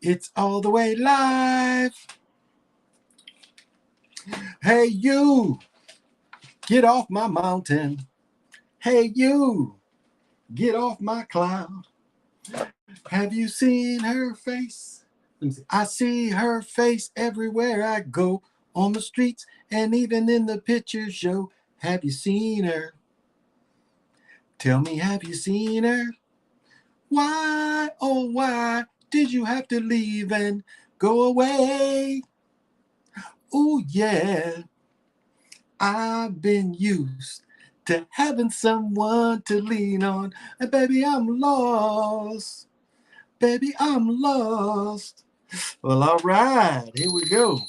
It's all the way live. Hey, you, get off my mountain. Hey, you, get off my cloud. Have you seen her face? Let me see. I see her face everywhere I go, on the streets and even in the picture show. Have you seen her? Tell me, have you seen her? Why, oh, why did you have to leave and go away? Oh, yeah, I've been used to having someone to lean on. And baby, I'm lost. Baby, I'm lost. Well, all right, here we go.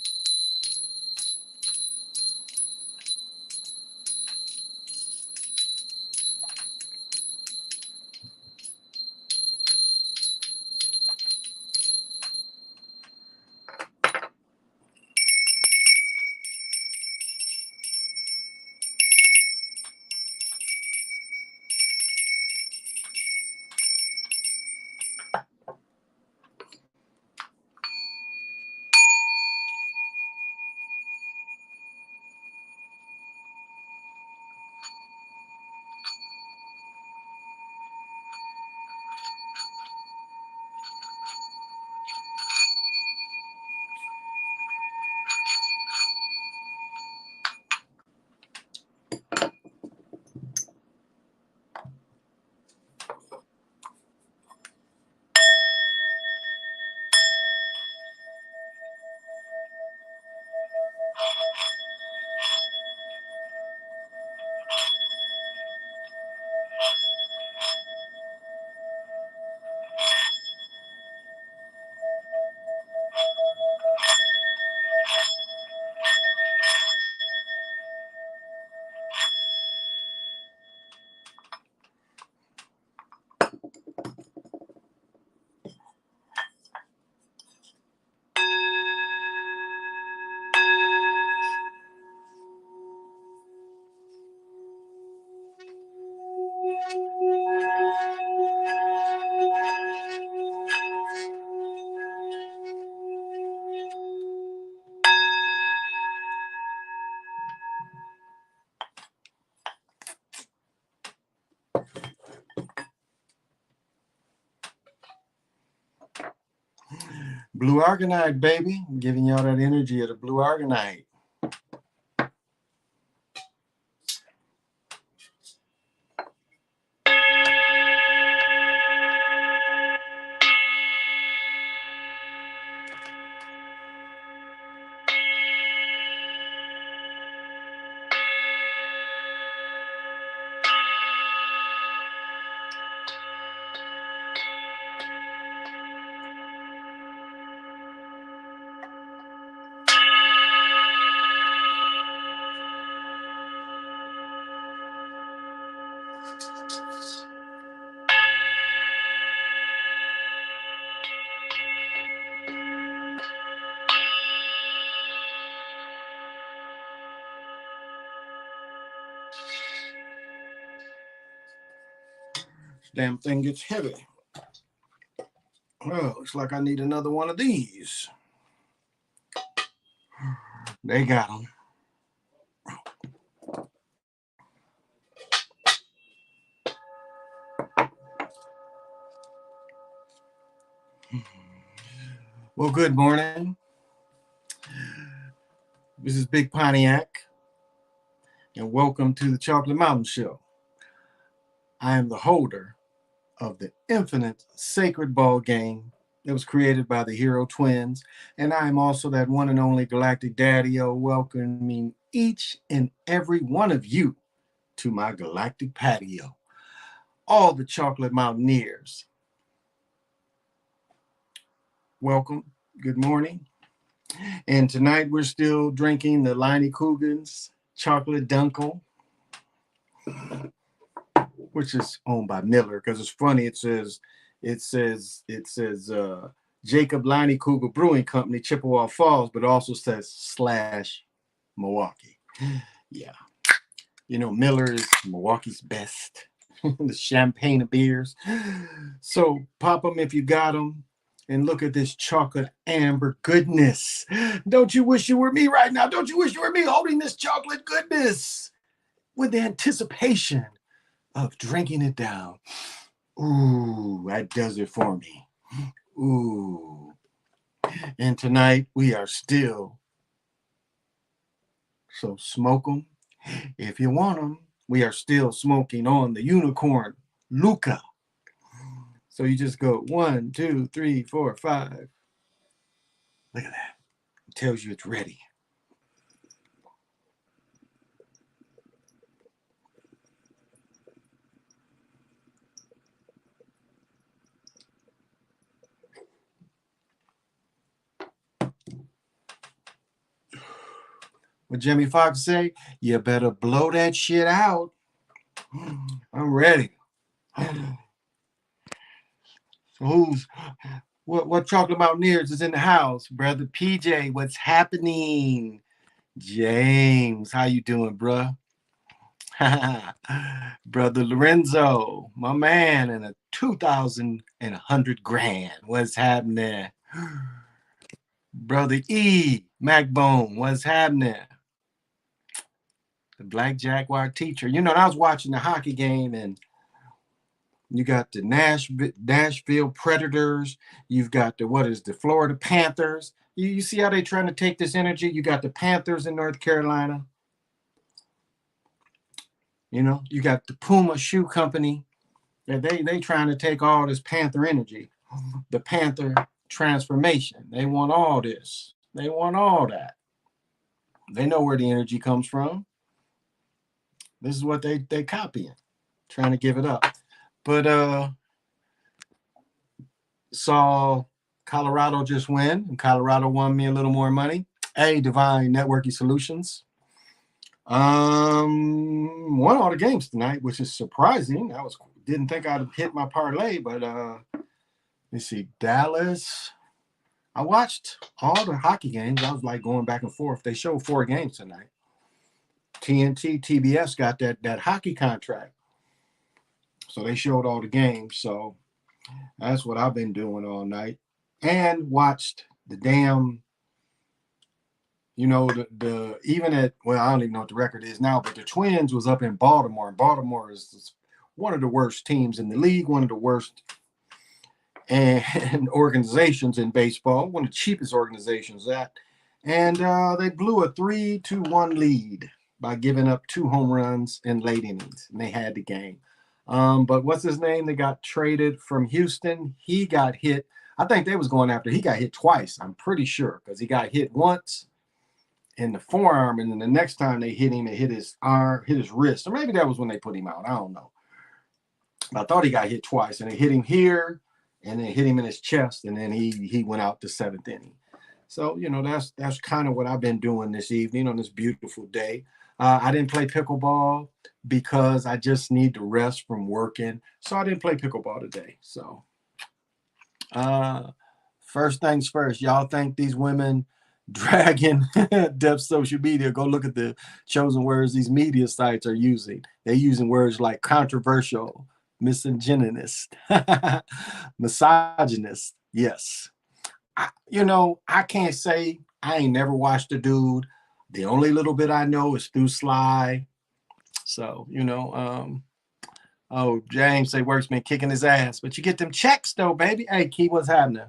Blue Argonite, baby. I'm giving y'all that energy of the Blue Argonite. Damn thing gets heavy. Well, looks like I need another one of these. They got them. Well, good morning. This is Big Pontiac, and welcome to the Chocolate Mountain Show. I am the holder of the infinite sacred ball game that was created by the Hero Twins, and I am also that one and only Galactic Daddy-O, welcoming each and every one of you to my galactic patio. All the Chocolate Mountaineers, welcome. Good morning. And tonight we're still drinking the Liney Coogan's Chocolate Dunkel, which is owned by Miller. Because it's funny, it says Jacob Liney Cougar Brewing Company, Chippewa Falls, but it also says slash Milwaukee. Yeah, you know Miller is Milwaukee's best. The champagne of beers. So pop them if you got them. And look at this chocolate amber goodness. Don't you wish you were me right now? Don't you wish you were me holding this chocolate goodness with the anticipation of drinking it down? Ooh, that does it for me. Ooh. And tonight we are still, so smoke them if you want them. We are still smoking on the unicorn Luca. So you just go 1, 2, 3, 4, 5. Look at that. It tells you it's ready. What Jimmy Fox say? You better blow that shit out. I'm ready. So what Chocolate Mountaineers is in the house? Brother PJ, what's happening? James, how you doing, bruh? Brother Lorenzo, my man, and a 2,100 grand. What's happening? Brother E, Macbone, what's happening? The Black Jaguar teacher. You know, I was watching the hockey game, and you got the Nashville Predators. You've got the Florida Panthers. You see how they trying to take this energy? You got the Panthers in North Carolina. You know, you got the Puma Shoe Company. They trying to take all this Panther energy, the Panther transformation. They want all this. They want all that. They know where the energy comes from. This is what they copying, trying to give it up. But saw Colorado just win, and Colorado won me a little more money. Hey, Divine Networking Solutions. Won all the games tonight, which is surprising. Didn't think I'd hit my parlay, but let's see, Dallas. I watched all the hockey games. I was like going back and forth. They showed 4 games tonight. TNT, TBS got that hockey contract, so they showed all the games. So that's what I've been doing all night, and watched the damn. You know, the even at, well, I don't even know what the record is now, but the Twins was up in Baltimore, and Baltimore is one of the worst teams in the league, one of the worst and organizations in baseball, one of the cheapest organizations at, and they blew a 3-1 lead by giving up 2 home runs in late innings, and they had the game. But what's his name? They got traded from Houston. He got hit. I think they was going after. He got hit twice. I'm pretty sure, because he got hit once in the forearm, and then the next time they hit him, it hit his arm, hit his wrist, or maybe that was when they put him out. I don't know. But I thought he got hit twice, and it hit him here, and then hit him in his chest, and then he went out the 7th inning. So you know that's kind of what I've been doing this evening on this beautiful day. I didn't play pickleball because I just need to rest from working, so I didn't play pickleball today. So first things first, y'all think these women dragging depth social media? Go look at the chosen words these media sites are using. They're using words like controversial, misogynist, misogynist. Yes. I can't say I ain't never watched the dude. The only little bit I know is through Sly. So, James say Work's been kicking his ass, but you get them checks though, baby. Hey, Key, what's happening?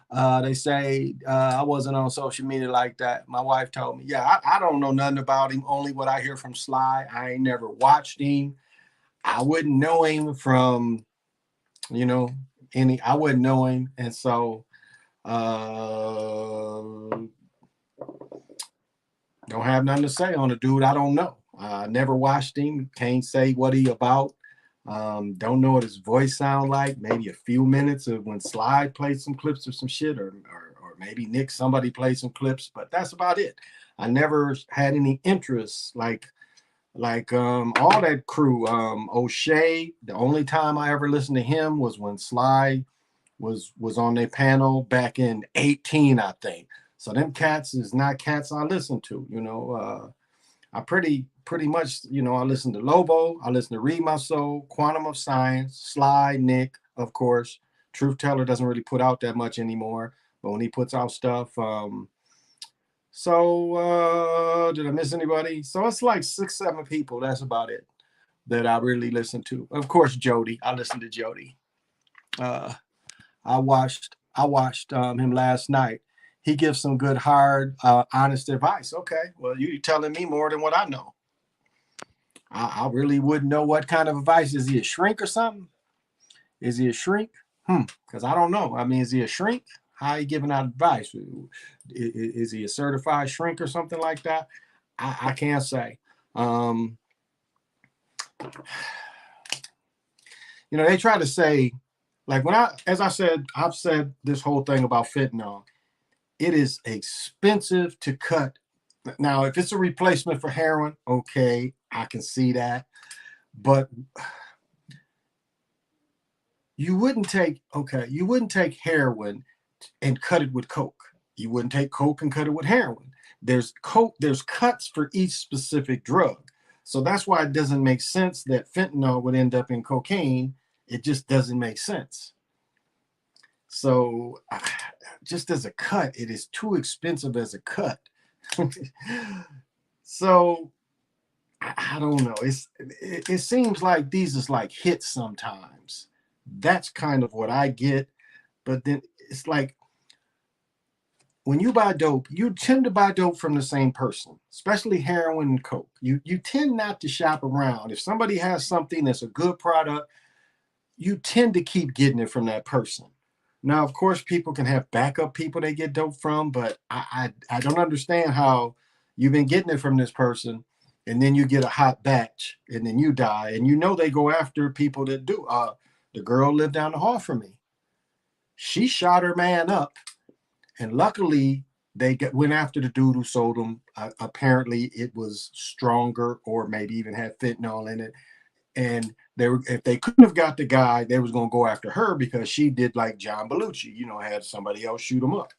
They say I wasn't on social media like that. My wife told me, yeah, I don't know nothing about him, only what I hear from Sly. I ain't never watched him. I wouldn't know him from, I wouldn't know him. And so don't have nothing to say on a dude I don't know. I never watched him. Can't say what he about. Don't know what his voice sound like. Maybe a few minutes of when Slide played some clips or some shit, or maybe Nick, somebody played some clips, but that's about it. I never had any interest like all that crew. O'Shea, the only time I ever listened to him was when Slide was on their panel back in 2018, I think. So them cats is not cats I listen to. I pretty much, I listen to Lobo, I listen to Read My Soul, Quantum of Science, Sly, Nick, of course, Truth Teller doesn't really put out that much anymore, but when he puts out stuff, did I miss anybody? So it's like 6, 7 people. That's about it that I really listen to. Of course, Jody. I listen to Jody. I watched him last night. He gives some good, hard, honest advice. Okay, well, you're telling me more than what I know. I really wouldn't know what kind of advice. Is he a shrink or something? Is he a shrink? Because I don't know. I mean, is he a shrink? How are you giving out advice? Is he a certified shrink or something like that? I can't say. They try to say, like I've said this whole thing about fentanyl. It is expensive to cut. Now, if it's a replacement for heroin, okay, I can see that. But you wouldn't take heroin and cut it with coke. You wouldn't take coke and cut it with heroin. There's cuts for each specific drug. So that's why it doesn't make sense that fentanyl would end up in cocaine. It just doesn't make sense. So just as a cut, it is too expensive as a cut. So I don't know. It seems like these is like hits sometimes. That's kind of what I get. But then it's like when you buy dope, you tend to buy dope from the same person, especially heroin and coke. You tend not to shop around. If somebody has something that's a good product, you tend to keep getting it from that person. Now, of course, people can have backup people they get dope from, but I don't understand how you've been getting it from this person, and then you get a hot batch, and then you die, and they go after people that do. The girl lived down the hall from me. She shot her man up, and luckily they went after the dude who sold them. Apparently, it was stronger, or maybe even had fentanyl in it. And if they couldn't have got the guy, they was going to go after her because she did like John Belushi, had somebody else shoot him up.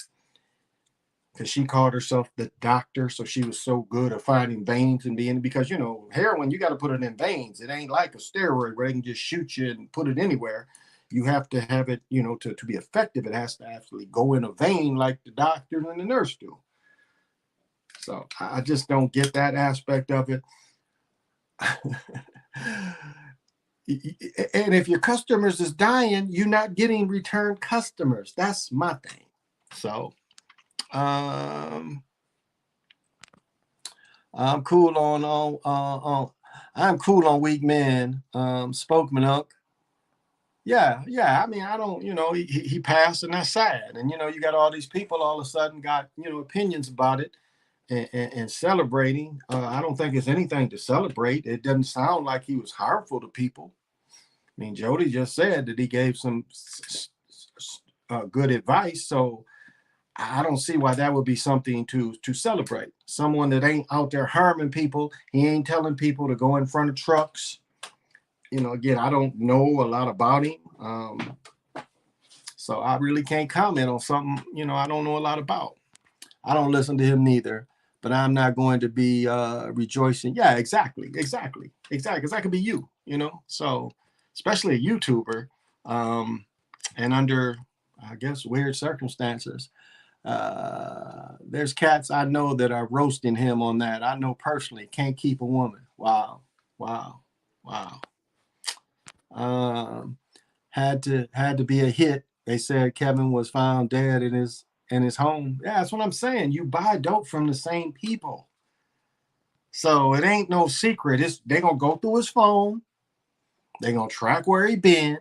Because she called herself the doctor, so she was so good at finding veins and because, heroin, you got to put it in veins. It ain't like a steroid where they can just shoot you and put it anywhere. You have to have it, to be effective. It has to actually go in a vein like the doctor and the nurse do. So I just don't get that aspect of it. And if your customers is dying, you're not getting return customers. That's my thing. So I'm cool on weak men. Spokesman Unc. Yeah. I mean, I don't, he passed, and that's sad. And you got all these people all of a sudden got opinions about it. And celebrating, I don't think it's anything to celebrate. It doesn't sound like he was harmful to people. I mean, Jody just said that he gave some good advice, so I don't see why that would be something to celebrate. Someone that ain't out there harming people. He ain't telling people to go in front of trucks. Again, I don't know a lot about him, so I really can't comment on something I don't know a lot about. I don't listen to him neither. But I'm not going to be rejoicing. Yeah, exactly. Because that could be you, So, especially a YouTuber, and under, I guess, weird circumstances, there's cats I know that are roasting him on that. I know personally, can't keep a woman. Wow. Had to be a hit. They said Kevin was found dead in his home. Yeah, that's what I'm saying. You buy dope from the same people. So it ain't no secret. They're going to go through his phone. They're going to track where he been.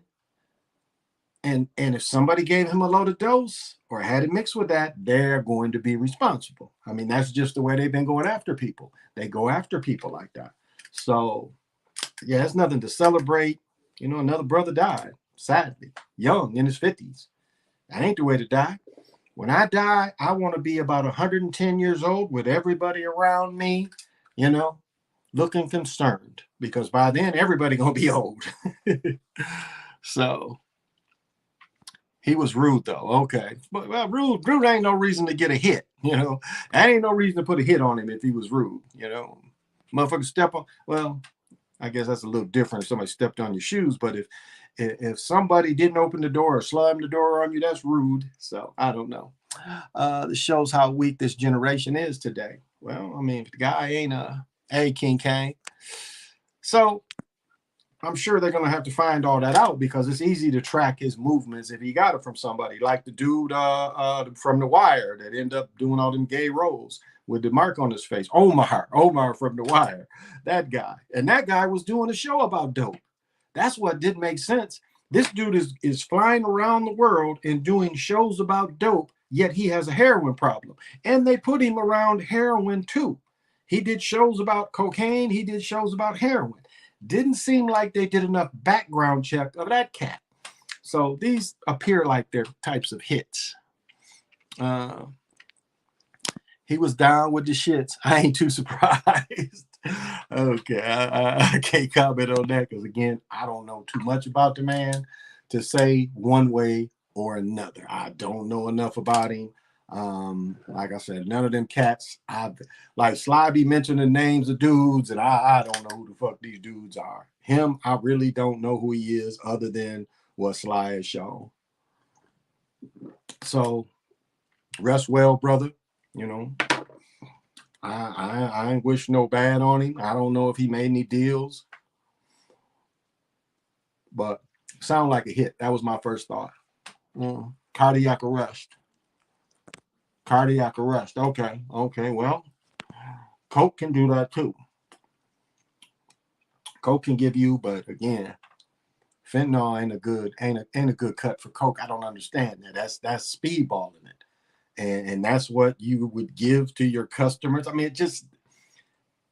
And if somebody gave him a loaded dose or had it mixed with that, they're going to be responsible. I mean, that's just the way they've been going after people. They go after people like that. So, yeah, it's nothing to celebrate. Another brother died, sadly, young, in his 50s. That ain't the way to die. When I die, I want to be about 110 years old with everybody around me, looking concerned, because by then everybody going to be old. So he was rude though. Okay. But rude ain't no reason to get a hit, That ain't no reason to put a hit on him if he was rude, Motherfucker step on, well, I guess that's a little different if somebody stepped on your shoes. But if somebody didn't open the door or slammed the door on you, that's rude. So I don't know. This shows how weak this generation is today. Well, I mean, if the guy ain't a King Kane. So I'm sure they're going to have to find all that out because it's easy to track his movements if he got it from somebody like the dude from The Wire that ended up doing all them gay roles with the mark on his face. Omar from The Wire, that guy. And that guy was doing a show about dope. That's what didn't make sense. This dude is flying around the world and doing shows about dope, yet he has a heroin problem. And they put him around heroin too. He did shows about cocaine. He did shows about heroin. Didn't seem like they did enough background check of that cat. So these appear like they're types of hits. He was down with the shits. I ain't too surprised. Okay, I can't comment on that because, again, I don't know too much about the man to say one way or another. I don't know enough about him. Like I said, none of them cats. Like Sly be mentioning names of dudes, and I don't know who the fuck these dudes are. Him, I really don't know who he is other than what Sly has shown. So rest well, brother. You know, I ain't wish no bad on him. I don't know if he made any deals, but sound like a hit. That was my first thought. Cardiac arrest. Cardiac arrest. Okay. Well, coke can do that too. Coke can give you, but again, fentanyl ain't a good cut for coke. I don't understand that. That's speedballing it. And that's what you would give to your customers. I mean, it just,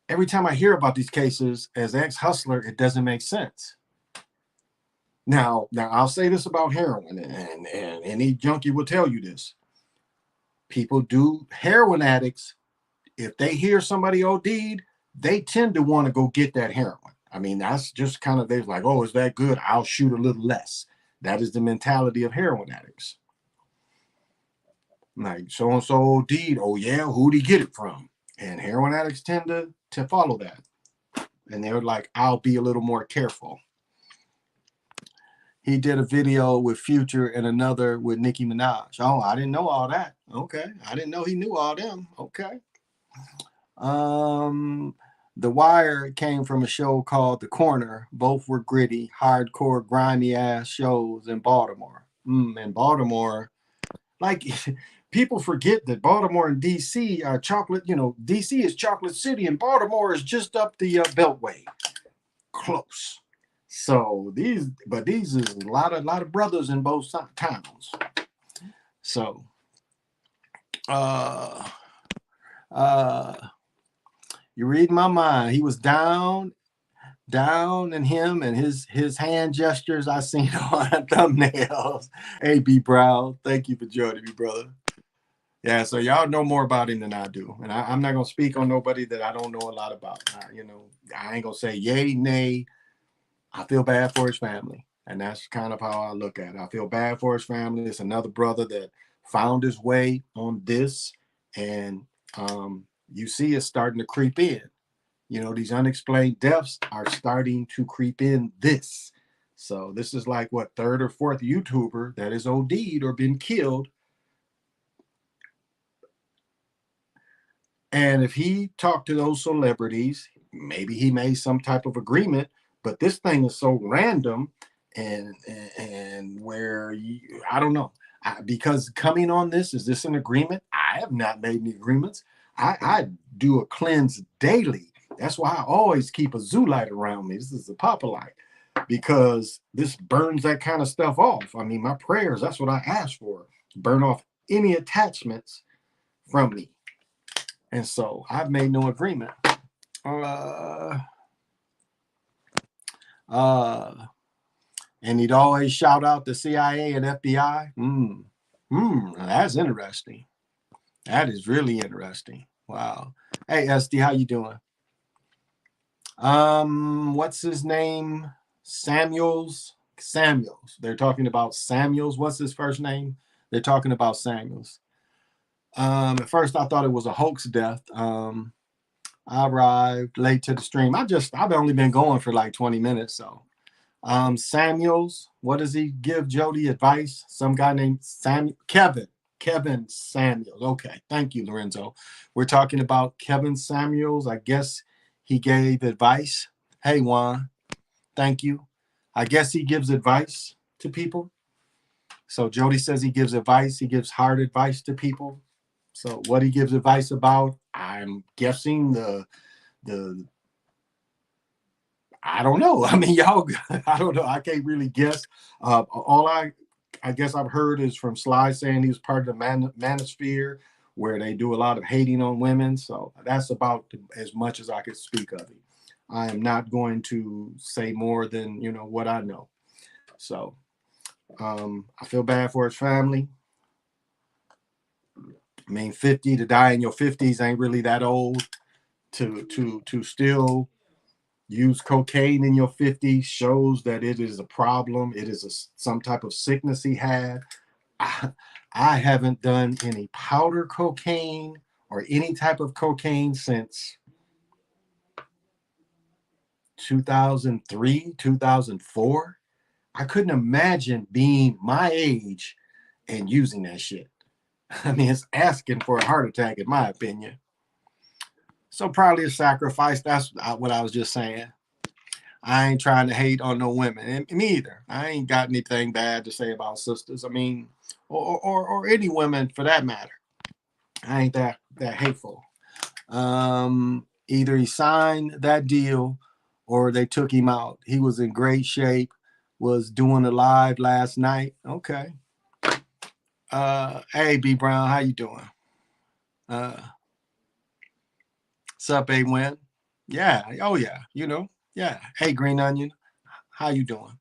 every time I hear about these cases as ex-hustler, it doesn't make sense. Now I'll say this about heroin, and any junkie will tell you this. Heroin addicts, if they hear somebody OD'd, they tend to want to go get that heroin. I mean, that's just kind of, they're like, oh, is that good? I'll shoot a little less. That is the mentality of heroin addicts. Like so-and-so OD'd, oh yeah, who'd he get it from? And heroin addicts tend to follow that. And they're like, I'll be a little more careful. He did a video with Future and another with Nicki Minaj. Oh, I didn't know all that. Okay. I didn't know he knew all them. Okay. The Wire came from a show called The Corner. Both were gritty, hardcore, grimy ass shows in Baltimore. In Baltimore, like people forget that Baltimore and DC are chocolate. You know, DC is Chocolate City, and Baltimore is just up the Beltway, close. So these is a lot of brothers in both towns. So, you read my mind. He was down, and him and his hand gestures I seen on thumbnails. AB Brown, thank you for joining me, brother. Yeah, so y'all know more about him than I do, and I'm not gonna speak on nobody that I don't know a lot about. You know, I ain't gonna say yay, nay. I feel bad for his family, and that's kind of how I look at it. I feel bad for his family. It's another brother that found his way on this, and you see it's starting to creep in. You know, these unexplained deaths are starting to creep in this. So this is like, what, third or fourth YouTuber that is OD'd or been killed. And if he talked to those celebrities, maybe he made some type of agreement, but this thing is so random and where I don't know. Because coming on this, is this an agreement? I have not made any agreements. I do a cleanse daily. That's why I always keep a zoo light around me. This is a Papa light because this burns that kind of stuff off. I mean, my prayers, that's what I ask for. Burn off any attachments from me. And so I've made no agreement. And he'd always shout out the CIA and FBI. That's interesting. That is really interesting. Wow. Hey, SD, how you doing? What's his name? Samuels. They're talking about Samuels. What's his first name? They're talking about Samuels. At first I thought it was a hoax death. I arrived late to the stream. I've only been going for like 20 minutes. So Samuels, what does he give Jody advice? Some guy named Kevin Samuels. Okay, thank you, Lorenzo. We're talking about Kevin Samuels. I guess he gave advice. Hey, Juan, thank you. I guess he gives advice to people. So Jody says he gives advice. He gives hard advice to people. So what he gives advice about, I'm guessing the I don't know. I mean, y'all, I don't know. I can't really guess. All I guess I've heard is from Sly saying he was part of the manosphere, where they do a lot of hating on women. So that's about as much as I could speak of it. I am not going to say more than what I know. So I feel bad for his family. I mean, 50 to die in your 50s ain't really that old. To still use cocaine in your 50s shows that it is a problem. It is some type of sickness he had. I haven't done any powder cocaine or any type of cocaine since 2003, 2004. I couldn't imagine being my age and using that shit. I mean, it's asking for a heart attack, in my opinion. So probably a sacrifice. That's what I was just saying. I ain't trying to hate on no women, and me either. I ain't got anything bad to say about sisters. I mean, or any women for that matter. I ain't that hateful. Either he signed that deal or they took him out. He was in great shape. Was doing a live last night. Okay. Hey, B Brown, how you doing? Sup, A Win? Yeah. Oh yeah. Yeah. Hey, Green Onion, how you doing?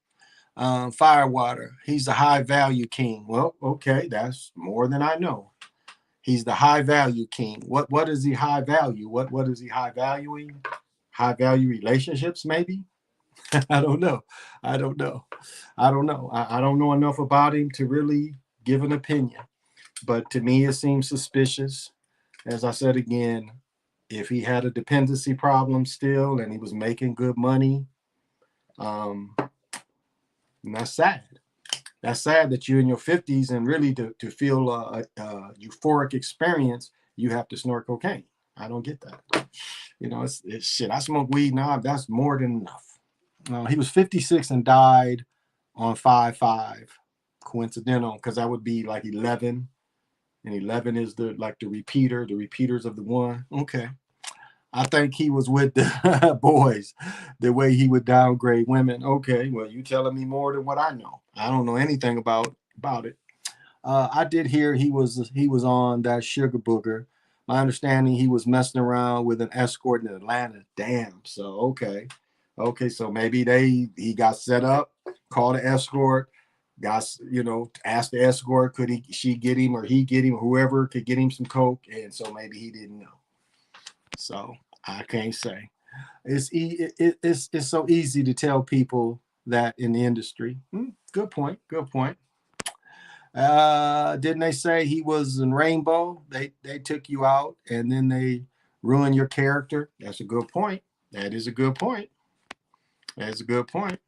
Firewater, he's the high value king. Well, okay, that's more than I know. He's the high value king. What is he high value? What is he high valuing? High value relationships, maybe? I don't know. I don't know. I don't know. I don't know enough about him to really give an opinion. But to me, it seems suspicious. As I said again, if he had a dependency problem still and he was making good money, and that's sad. That's sad that you're in your 50s and really to feel a euphoric experience, you have to snort cocaine. I don't get that. It's shit. I smoke weed now. That's more than enough. He was 56 and died on 5/5. Coincidental, because that would be like 11, and 11 is the repeaters of the one. Okay. I think he was with the boys, the way he would downgrade women. Okay, well, you telling me more than what I know. I don't know anything about it. I did hear he was on that sugar booger. My understanding, he was messing around with an escort in Atlanta. Damn. So okay. So maybe he got set up, called an escort, asked the escort she get him or he get him, whoever could get him some coke, and so maybe he didn't know. So I can't say. It's so easy to tell people that in the industry. Good point. Didn't they say he was in Rainbow? They took you out and then they ruined your character. That's a good point. That is a good point. That's a good point.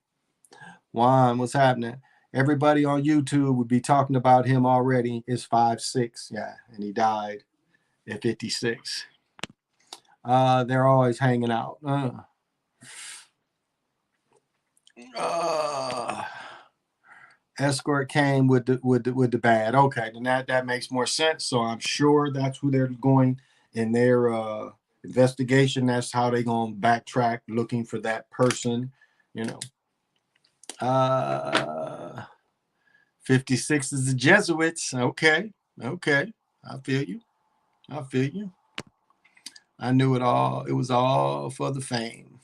Juan, what's happening? Everybody on YouTube would be talking about him already. It's 5'6", yeah, and he died at 56. They're always hanging out. Escort came with the bad. Okay, then that makes more sense. So I'm sure that's who they're going in their investigation. That's how they're gonna backtrack, looking for that person. 56 is the Jesuits. Okay. I feel you. I knew it all. It was all for the fame.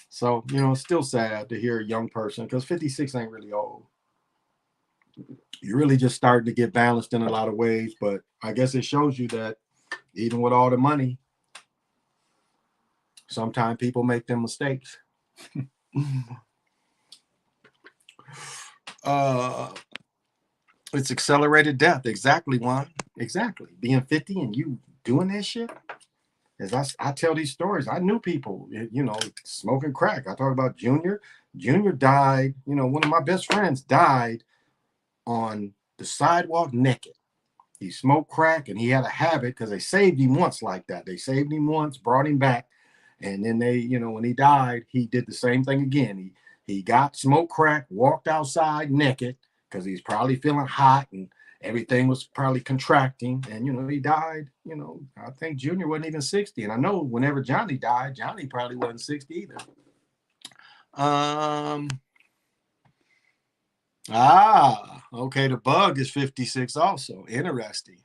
So, it's still sad to hear a young person, because 56 ain't really old. You're really just starting to get balanced in a lot of ways, but I guess it shows you that even with all the money, sometimes people make them mistakes. It's accelerated death. Exactly, Juan. Exactly. Being 50 and you doing that shit. As I tell these stories, I knew people, you know, smoking crack. I talk about Junior. Junior died, you know, one of my best friends died on the sidewalk naked. He smoked crack and he had a habit because they saved him once like that. They saved him once, brought him back. And then they, you know, when he died, he did the same thing again. He got smoked crack, walked outside naked because he's probably feeling hot and everything was probably contracting. And, you know, he died, you know, I think Junior wasn't even 60. And I know whenever Johnny died, Johnny probably wasn't 60 either. Okay. The Bug is 56 also. Interesting.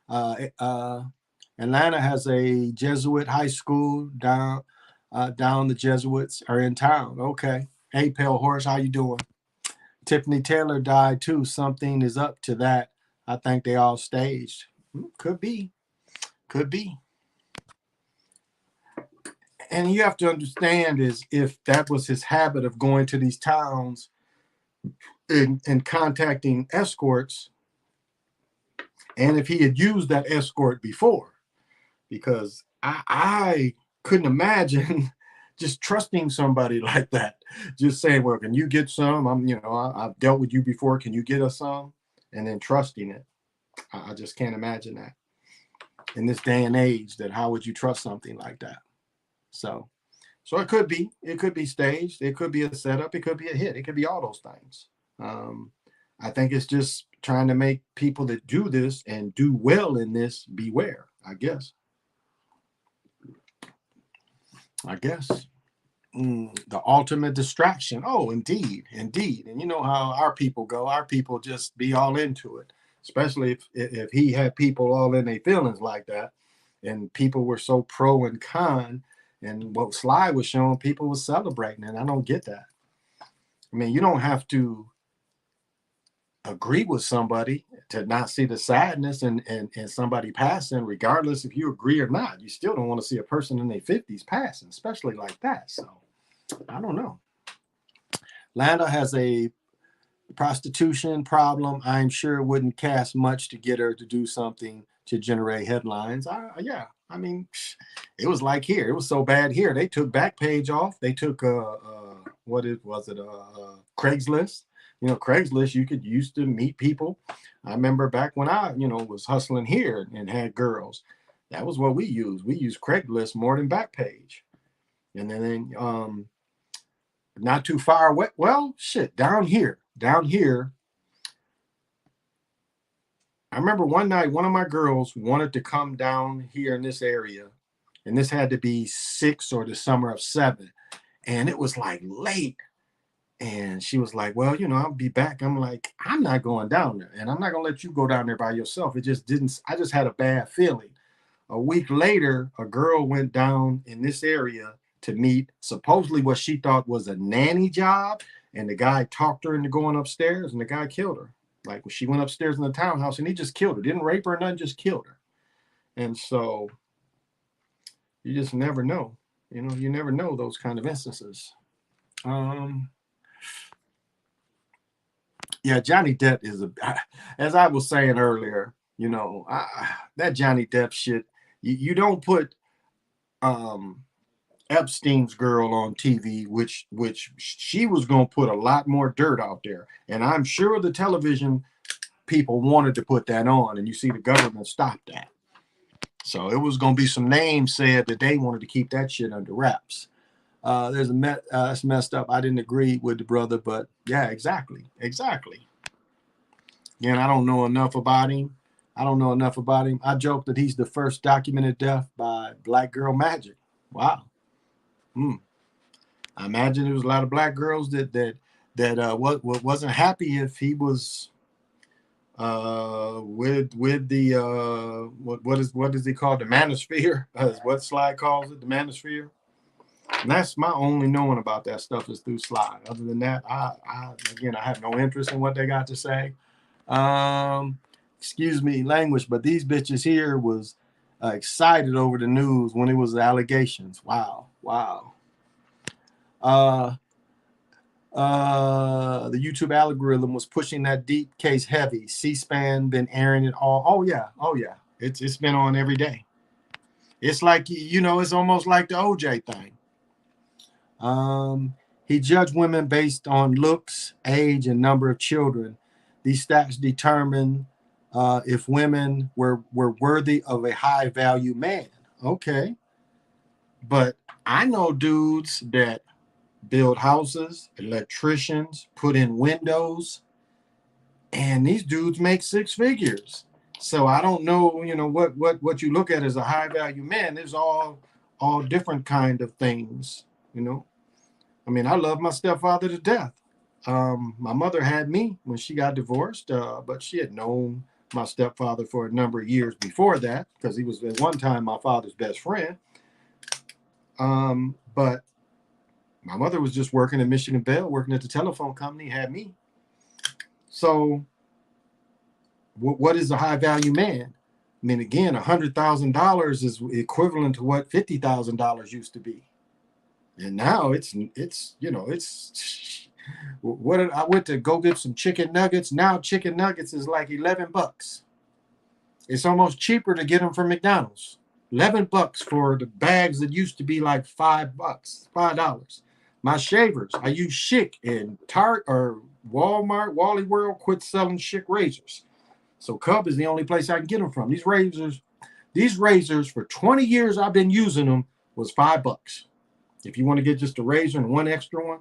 Atlanta has a Jesuit high school down the Jesuits are in town. Okay. Hey, Pale Horse, how you doing? Tiffany Taylor died too. Something is up to that. I think they all staged. Could be. And you have to understand is if that was his habit of going to these towns and contacting escorts, and if he had used that escort before, because I couldn't imagine just trusting somebody like that. Just saying, well, can you get some? I've dealt with you before. Can you get us some? And then trusting it. I just can't imagine that in this day and age. That how would you trust something like that? So it could be staged. It could be a setup. It could be a hit. It could be all those things. I think it's just trying to make people that do this and do well in this beware, I guess. The ultimate distraction. Oh, indeed. And you know how our people go. Our people just be all into it, especially if he had people all in their feelings like that, and people were so pro and con, and what Sly was showing, people was celebrating, and I don't get that. I mean, you don't have to agree with somebody to not see the sadness and somebody passing, regardless if you agree or not. You still don't want to see a person in their 50s passing, especially like that. So I don't know. Landa has a prostitution problem. I'm sure it wouldn't cost much to get her to do something to generate headlines. Yeah. I mean, it was like here. It was so bad here. They took Backpage off. They took Craigslist. You know, Craigslist, you could used to meet people. I remember back when I, was hustling here and had girls. That was what we used. We used Craigslist more than Backpage. And then not too far away. Well, shit, down here. I remember one night, one of my girls wanted to come down here in this area. And this had to be 6 or the summer of 7. And it was like late. And she was like, well, I'll be back. I'm like, I'm not going down there. And I'm not going to let you go down there by yourself. I just had a bad feeling. A week later, a girl went down in this area to meet supposedly what she thought was a nanny job. And the guy talked her into going upstairs and the guy killed her. Like when she went upstairs in the townhouse and he just killed her. Didn't rape her or nothing, just killed her. And so you just never know. You never know those kind of instances. Yeah, Johnny Depp is as I was saying earlier, that Johnny Depp shit, you don't put Epstein's girl on TV, which she was going to put a lot more dirt out there. And I'm sure the television people wanted to put that on, and you see the government stopped that. So it was going to be some names said that they wanted to keep that shit under wraps. That's messed up. I didn't agree with the brother, but yeah, exactly. Again, I don't know enough about him. I joke that he's the first documented death by black girl magic. Wow. I imagine there was a lot of black girls that wasn't happy if he was with the what is he called, the manosphere? What Sly calls it, the manosphere. And that's my only knowing about that stuff is through Sly. Other than that, I have no interest in what they got to say. Excuse me, language, but these bitches here was excited over the news when it was allegations. Wow. The YouTube algorithm was pushing that deep case heavy. C-SPAN been airing it all. Oh yeah. It's been on every day. It's like, it's almost like the OJ thing. He judged women based on looks, age, and number of children. These stats determine if women were worthy of a high value man. Okay. But I know dudes that build houses, electricians, put in windows, and these dudes make six figures. So I don't know, what you look at as a high value man. There's all different kind of things, I mean, I love my stepfather to death. My mother had me when she got divorced, but she had known my stepfather for a number of years before that because he was at one time my father's best friend. But my mother was just working at Michigan Bell, working at the telephone company, had me. So what is a high value man? I mean, again, $100,000 is equivalent to what $50,000 used to be. And now it's what I went to go get some chicken nuggets. Now chicken nuggets is like $11. It's almost cheaper to get them from McDonald's. $11 for the bags that used to be like $5, $5. My shavers, I use Schick, and Target or Walmart, Wally World quit selling Schick razors. So Cub is the only place I can get them from. These razors for 20 years I've been using them was $5. If you want to get just a razor and one extra one,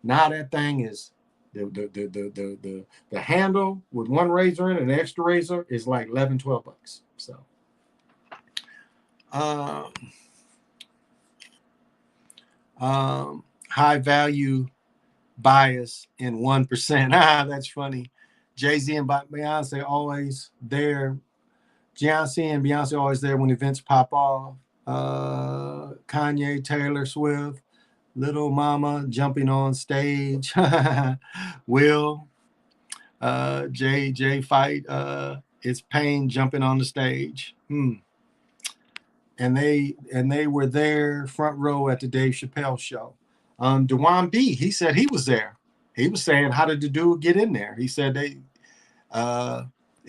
now that thing is the handle with one razor in and an extra razor is like $11, $12. So high value bias in 1%. That's funny. Jay-Z and Beyonce always there. Beyonce and Beyonce always there when events pop off. Kanye, Taylor Swift, Little Mama jumping on stage. Will, Jay fight. It's Pain jumping on the stage. And they were there front row at the Dave Chappelle show. Dewan B, he said he was there. He was saying, how did the dude get in there? He said it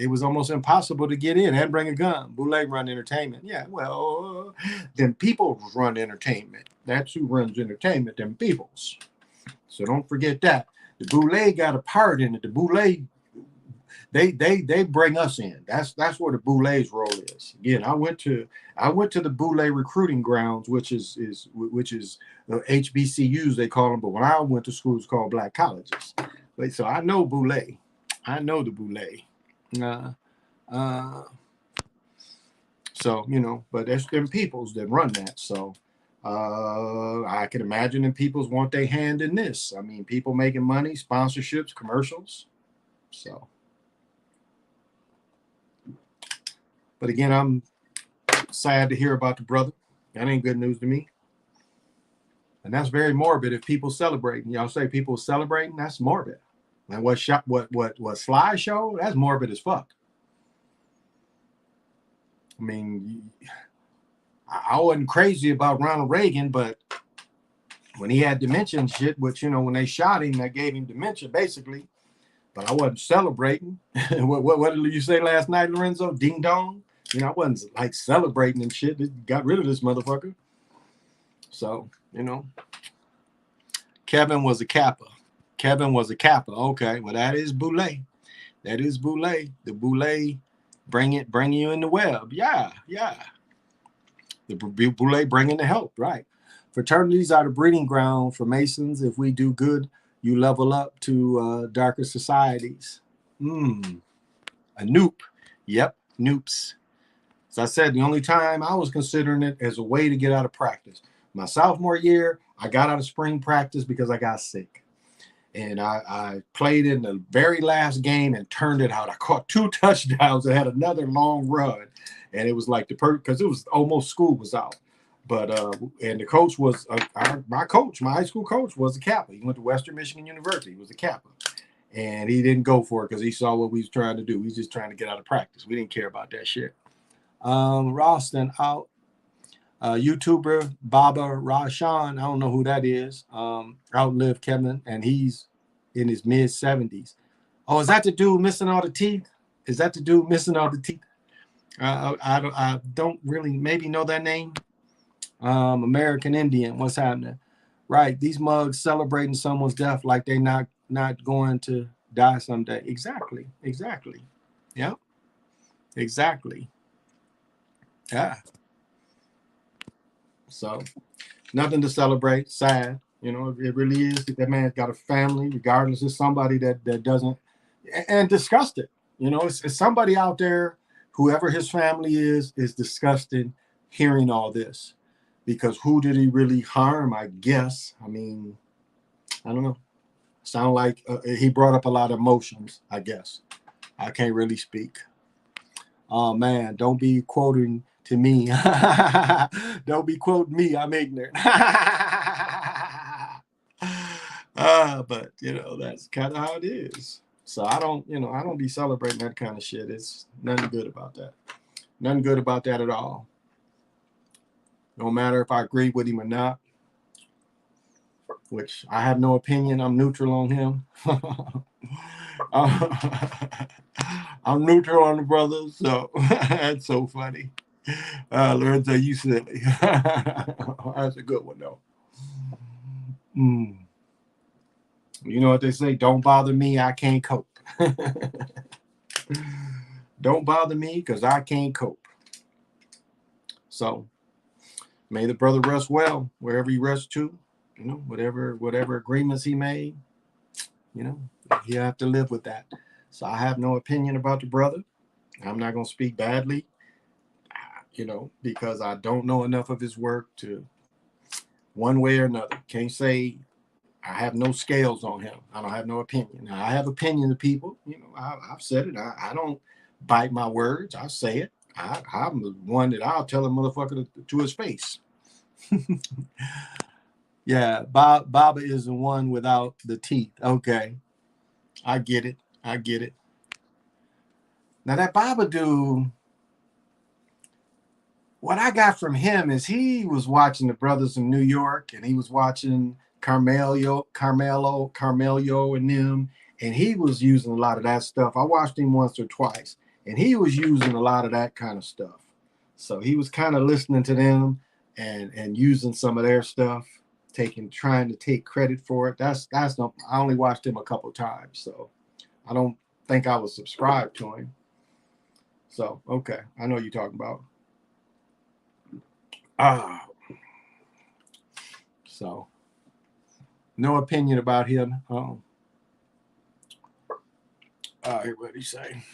was almost impossible to get in and bring a gun. Boulay run entertainment. Yeah, well, them people run entertainment. That's who runs entertainment, them peoples. So don't forget that. The Boulay got a part in it. The Boulay, they bring us in. That's where the Boulay's role is. Again, I went to the Boulay recruiting grounds, which is HBCUs they call them, but when I went to school, it's called black colleges. So I know Boulay. I know the Boulay. So but there's them peoples that run that. So I can imagine them peoples want their hand in this. I mean, people making money, sponsorships, commercials. So, but again, I'm sad to hear about the brother. That ain't good news to me. And that's very morbid. If people celebrating, y'all say people celebrating, that's morbid. And what slideshow? That's morbid as fuck. I mean, I wasn't crazy about Ronald Reagan, but when he had dementia and shit, which when they shot him, that gave him dementia basically. But I wasn't celebrating. What did you say last night, Lorenzo? Ding dong. I wasn't like celebrating and shit. It got rid of this motherfucker. So Kevin was a Kappa. Okay, well that is Boulay. The Boulay bringing you in the web. Yeah. The Boulay bringing the help, right? Fraternities are the breeding ground for Masons. If we do good, you level up to darker societies. A noop. Yep, noops. As I said, the only time I was considering it as a way to get out of practice. My sophomore year, I got out of spring practice because I got sick. And I played in the very last game and turned it out. I caught 2 touchdowns and had another long run. And it was like because it was almost school was out. But and the coach was my high school coach was a Kappa. He went to Western Michigan University. He was a Kappa. And he didn't go for it because he saw what we was trying to do. We was just trying to get out of practice. We didn't care about that shit. Ralston out. YouTuber Baba Rashan, I don't know who that is. Outlived Kevin, and he's in his mid-70s. Oh, is that the dude missing all the teeth? I don't really maybe know that name. American Indian. What's happening? Right. These mugs celebrating someone's death like they not going to die someday. Exactly. Exactly. Yeah. Exactly. Yeah. So nothing to celebrate. Sad. You know, it really is. That man's got a family, regardless. It's somebody that doesn't and disgusted. You know, it's somebody out there, whoever his family is disgusted hearing all this. Because who did he really harm? I guess. I mean, I don't know. Sound like he brought up a lot of emotions, I guess. I can't really speak. Oh man, don't be quoting to me. Don't be quoting me. I'm ignorant. But you know, that's kind of how it is. So I don't be celebrating that kind of shit. It's nothing good about that. Nothing good about that at all. No matter if I agree with him or not, which I have no opinion. I'm neutral on him. I'm neutral on the brothers, so that's so funny. Lorenzo, you silly. That's a good one though. Mm. You know what they say? Don't bother me. I can't cope. Don't bother me because I can't cope. So may the brother rest well wherever he rests to. You know, whatever agreements he made. You know, you have to live with that. So I have no opinion about the brother. I'm not going to speak badly, you know, because I don't know enough of his work to one way or another. Can't say I have no scales on him. I don't have no opinion. Now, I have opinion of people. You know, I've said it. I don't bite my words. I say it. I'm the one that I'll tell a motherfucker to his face. Yeah, Baba is the one without the teeth. Okay, I get it. I get it. Now that Baba dude, what I got from him is he was watching the Brothers in New York, and he was watching Carmelo, and them, and he was using a lot of that stuff. I watched him once or twice, and he was using a lot of that kind of stuff. So he was kind of listening to them and using some of their stuff, trying to take credit for it. That's no. I only watched him a couple times, so I don't think I was subscribed to him. So okay, I know you're talking about. Ah, so no opinion about him. What did he say?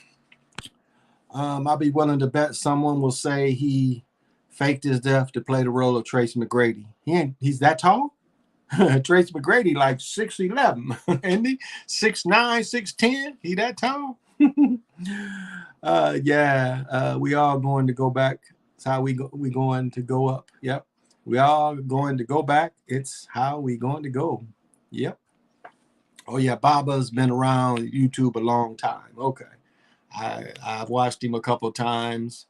I'll be willing to bet someone will say he faked his death to play the role of Tracy McGrady. He's that tall? Tracy McGrady like 6'11", isn't he? 6'9", 6'10". He that tall? Yeah. We all going to go back. It's how we going to go up. Yep. We all going to go back. It's how we going to go. Yep. Oh yeah, Baba's been around YouTube a long time. Okay. I've watched him a couple of times.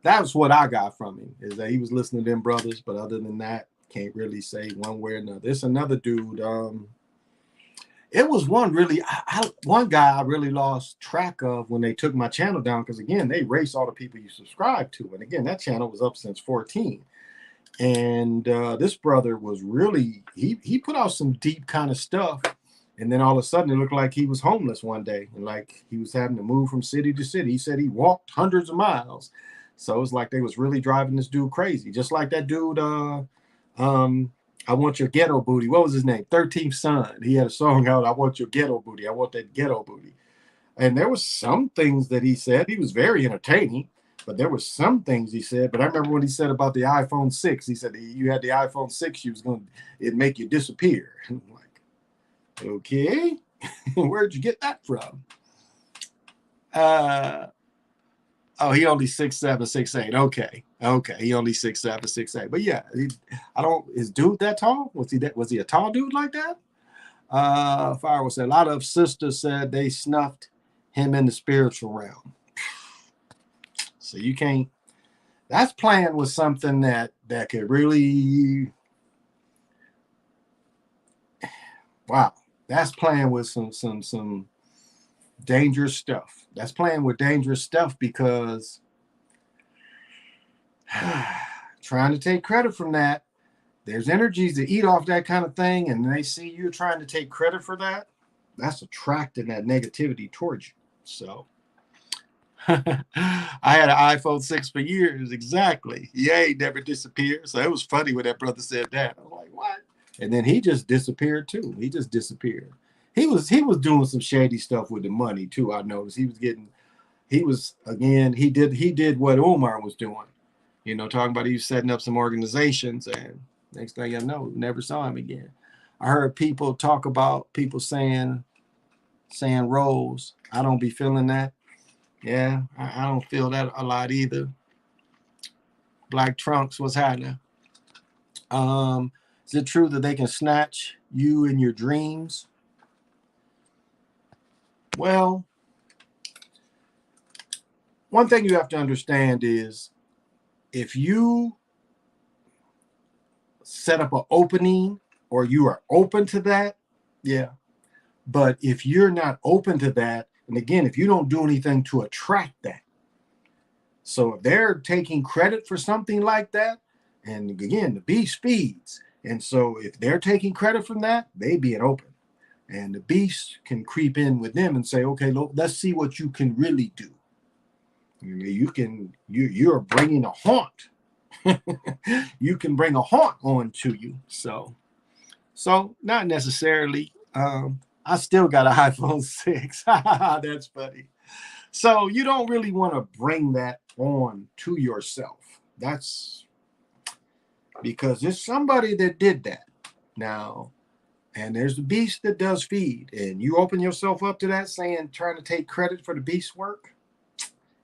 That's what I got from him, is that he was listening to them brothers, but other than that, can't really say one way or another. There's another dude. It was one guy I really lost track of when they took my channel down, because again, they erased all the people you subscribe to, and again, that channel was up since 14. And this brother was really he put out some deep kind of stuff. And then all of a sudden, it looked like he was homeless one day, and like he was having to move from city to city. He said he walked hundreds of miles. So it was like they was really driving this dude crazy. Just like that dude, I Want Your Ghetto Booty. What was his name? 13th Son. He had a song out, I Want Your Ghetto Booty. I want that ghetto booty. And there was some things that he said. He was very entertaining, but there were some things he said. But I remember when he said about the iPhone 6, he said you had the iPhone 6, it'd make you disappear. Okay, where'd you get that from? He only 6'7", 6'8". Okay, he only 6'7", 6'8". But yeah, is dude that tall? Was he a tall dude like that? Fire said a lot of sisters said they snuffed him in the spiritual realm. So you can't. That's playing with something that could really. Wow. That's playing with some dangerous stuff. That's playing with dangerous stuff, because trying to take credit from that, there's energies that eat off that kind of thing, and they see you trying to take credit for that. That's attracting that negativity towards you. So I had an iPhone 6 for years. Exactly. Yay, never disappeared. So it was funny when that brother said that. I'm like, what? And then he just disappeared too. He just disappeared. He was doing some shady stuff with the money too. I noticed he did what Omar was doing. Talking about he was setting up some organizations, and next thing I know, never saw him again. I heard people talk about people saying Rose. I don't be feeling that. Yeah, I don't feel that a lot either. Black Trunks, what's happening? Is it true that they can snatch you in your dreams? Well, one thing you have to understand is, if you set up an opening or you are open to that, yeah. But if you're not open to that, and again, if you don't do anything to attract that, so if they're taking credit for something like that, and again, the beast feeds. And so if they're taking credit from that, they being open. And the beast can creep in with them and say, okay, look, let's see what you can really do. You're bringing a haunt. You can bring a haunt on to you. So not necessarily. I still got an iPhone 6. That's funny. So you don't really want to bring that on to yourself. That's because there's somebody that did that now, and there's the beast that does feed, and you open yourself up to that, trying to take credit for the beast's work.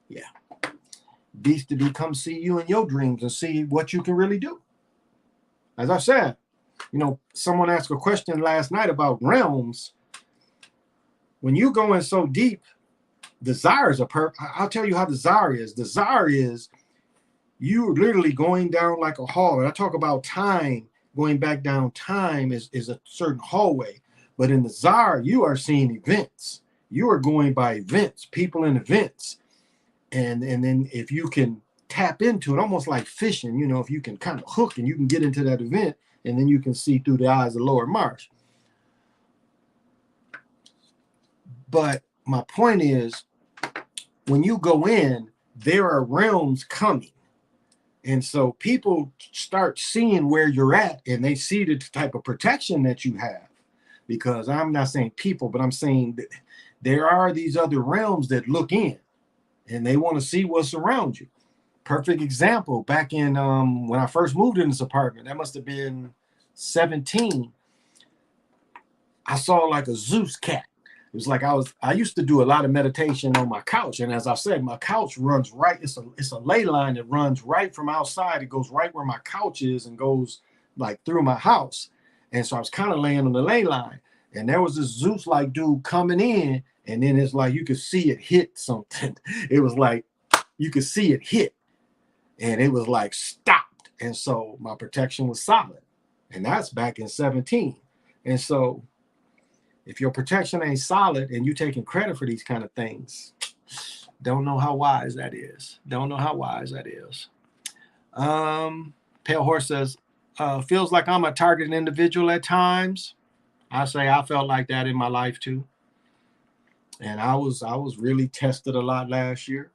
Yeah. Beast to come see you in your dreams and see what you can really do. As I said, someone asked a question last night about realms. When you go in so deep, desire is I'll tell you how desire is. Desire is you literally going down like a hall. And I talk about time, going back down time is a certain hallway. But in the desire, you are seeing events. You are going by events, people in events. And then if you can tap into it, almost like fishing, if you can kind of hook and you can get into that event, and then you can see through the eyes of Lower Marsh. But my point is, when you go in, there are realms coming. And so people start seeing where you're at, and they see the type of protection that you have. Because I'm not saying people, but I'm saying that there are these other realms that look in, and they want to see what's around you. Perfect example, back in when I first moved in this apartment, that must have been 17. I saw like a Zeus cat. It was like I used to do a lot of meditation on my couch, and as I said, my couch runs right. It's a ley line that runs right from outside. It goes right where my couch is and goes like through my house. And so I was kind of laying on the ley line, and there was this Zeus-like dude coming in, and then it's like you could see it hit something. It was like you could see it hit, and it was like stopped. And so my protection was solid, and that's back in 17. And so if your protection ain't solid and you taking credit for these kind of things, don't know how wise that is. Don't know how wise that is. Pale Horse says, feels like I'm a targeted individual at times. I say I felt like that in my life too. And I was really tested a lot last year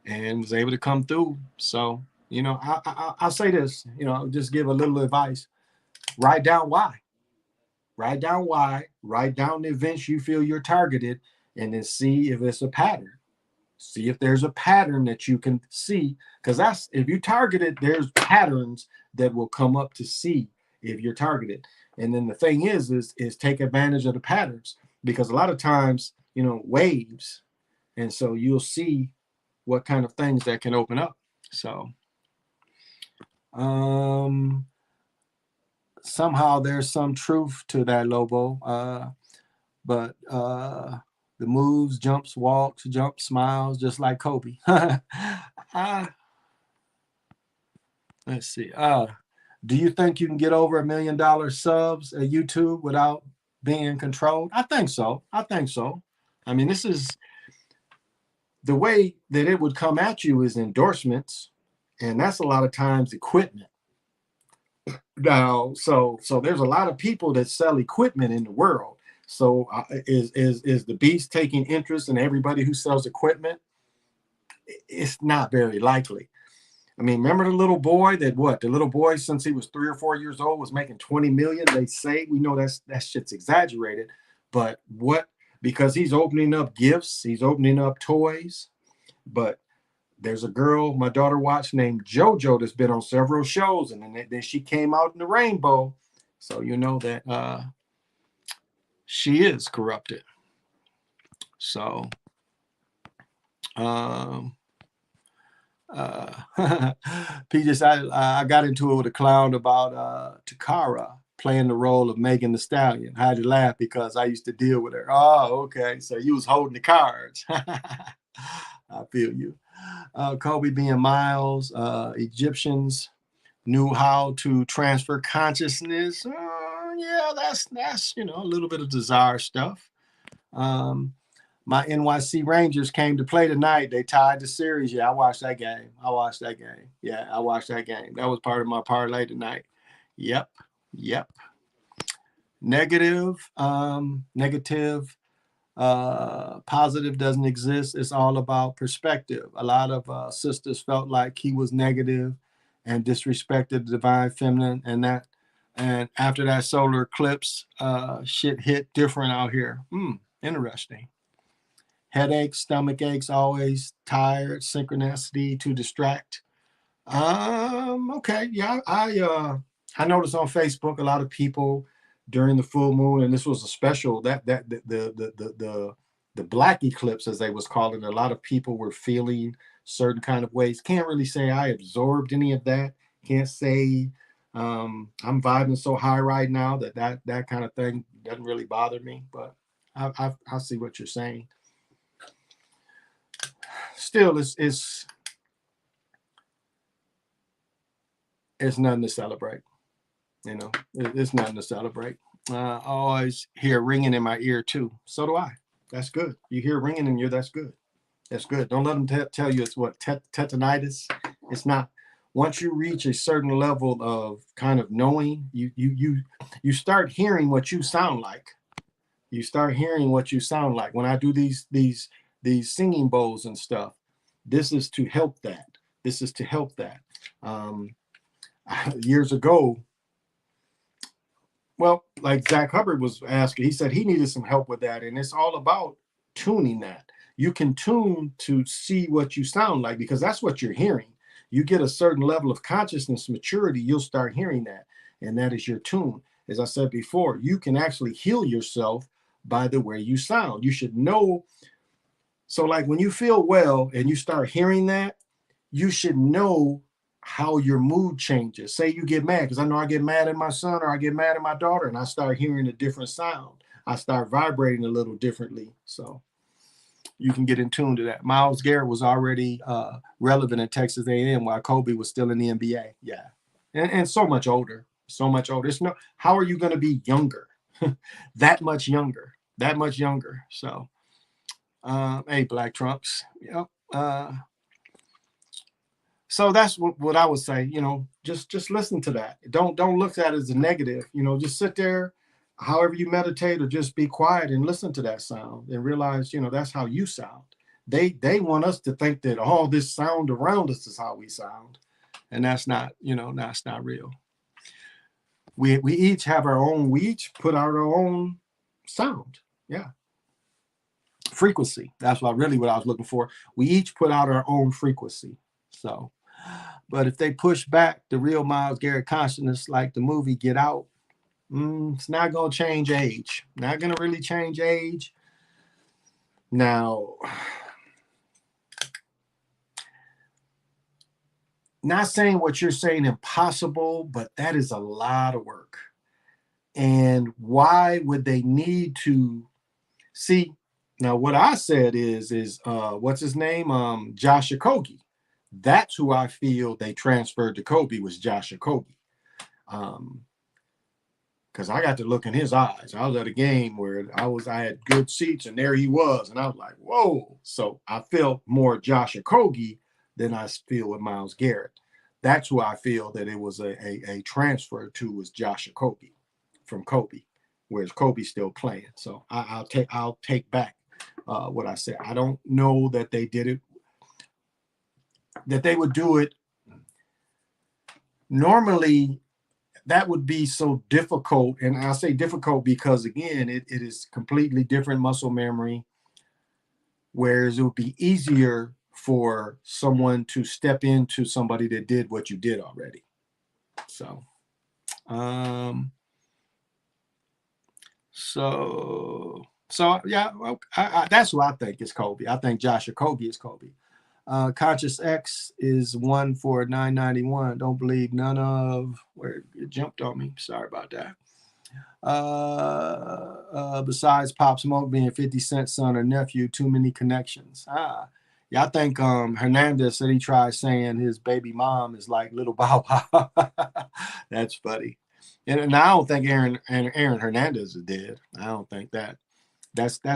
and was able to come through. So, I'll say this, just give a little advice. Write down why. Write down why. Write down the events you feel you're targeted, and then see if it's a pattern. See if there's a pattern that you can see, because if you targeted, there's patterns that will come up to see if you're targeted. And then the thing is take advantage of the patterns, because a lot of times, waves, and so you'll see what kind of things that can open up. So, somehow there's some truth to that, Lobo. But the moves, jumps, walks, smiles, just like Kobe. Let's see. Do you think you can get over $1 million subs at YouTube without being controlled? I think so. I mean, this is the way that it would come at you is endorsements, and that's a lot of times equipment. Now, so there's a lot of people that sell equipment in the world. So is the beast taking interest in everybody who sells equipment? It's not very likely. I mean, remember the little boy the little boy since he was 3 or 4 years old was making 20 million. They say we know that shit's exaggerated, but what? Because he's opening up gifts, he's opening up toys. But there's a girl my daughter watched named JoJo that's been on several shows, and then she came out in the rainbow. So you know that she is corrupted. So um PJ, I got into it with a clown about Takara playing the role of Megan Thee Stallion. I had to laugh because I used to deal with her. Oh, okay. So you was holding the cards. I feel you. Kobe being Miles, Egyptians knew how to transfer consciousness. Yeah, that's a little bit of desire stuff. My NYC Rangers came to play tonight. They tied the series. Yeah, I watched that game. Yeah, I watched that game. That was part of my parlay tonight. Yep. Negative, positive doesn't exist. It's all about perspective. A lot of sisters felt like he was negative and disrespected the divine feminine, and after that solar eclipse, shit hit different out here. Interesting. Headaches, stomach aches, always tired, synchronicity to distract. Okay, yeah, I noticed on Facebook a lot of people during the full moon, and this was a special that the black eclipse, as they was calling it. A lot of people were feeling certain kind of ways. Can't really say I absorbed any of that. Can't say I'm vibing so high right now that kind of thing doesn't really bother me. But I see what you're saying. Still, it's nothing to celebrate. It's nothing to celebrate. I always hear ringing in my ear too. So do I. That's good. You hear ringing in your ear. That's good. That's good. Don't let them tell you it's what tetanitis. It's not. Once you reach a certain level of kind of knowing, you start hearing what you sound like. You start hearing what you sound like. When I do these singing bowls and stuff, this is to help that. Years ago, well, like Zach Hubbard was asking, he said he needed some help with that, and it's all about tuning that. You can tune to see what you sound like because that's what you're hearing. You get a certain level of consciousness maturity, you'll start hearing that, and that is your tune. As I said before, you can actually heal yourself by the way you sound. You should know. So like when you feel well and you start hearing that, you should know how your mood changes. Say you get mad, because I know I get mad at my son or I get mad at my daughter, and I start hearing a different sound. I start vibrating a little differently. So you can get in tune to that. Myles Garrett was already relevant at Texas A&M while Kobe was still in the NBA. Yeah, and so much older. It's how are you going to be younger? that much younger. So, hey, Black Trunks. Yep. So that's what I would say. Just listen to that. Don't look at it as a negative. Just sit there, however you meditate, or just be quiet and listen to that sound and realize, that's how you sound. They want us to think that all this sound around us is how we sound, and that's not real. We each have our own. We each put out our own sound. Yeah. Frequency. That's what I was looking for. We each put out our own frequency. So. But if they push back the real Myles Garrett consciousness, like the movie Get Out, it's not going to change age. Not going to really change age. Now, not saying what you're saying impossible, but that is a lot of work. And why would they need to see? Now, what I said is what's his name? Josh Okogie. That's who I feel they transferred to Kobe was Josh Okogie. because I got to look in his eyes. I was at a game where I had good seats, and there he was, and I was like, whoa. So I felt more Josh Okogie than I feel with Myles Garrett. That's who I feel that it was a transfer to, was Josh Okogie from Kobe, whereas Kobe's still playing. So I'll take back what I said. I don't know that they did it, that they would do it. Normally, that would be so difficult. And I say difficult because, again, it is completely different muscle memory, whereas it would be easier for someone to step into somebody that did what you did already. So, yeah, that's who I think is Kobe. I think Josh Okogie is Kobe. Conscious X is one for $9.91. Don't believe none of where it jumped on me. Sorry about that. Besides Pop Smoke being 50 Cent's son or nephew, too many connections. Yeah, I think Hernandez said he tried saying his baby mom is like Little Bow Wow. That's funny. And I don't think Aaron Hernandez is dead. I don't think that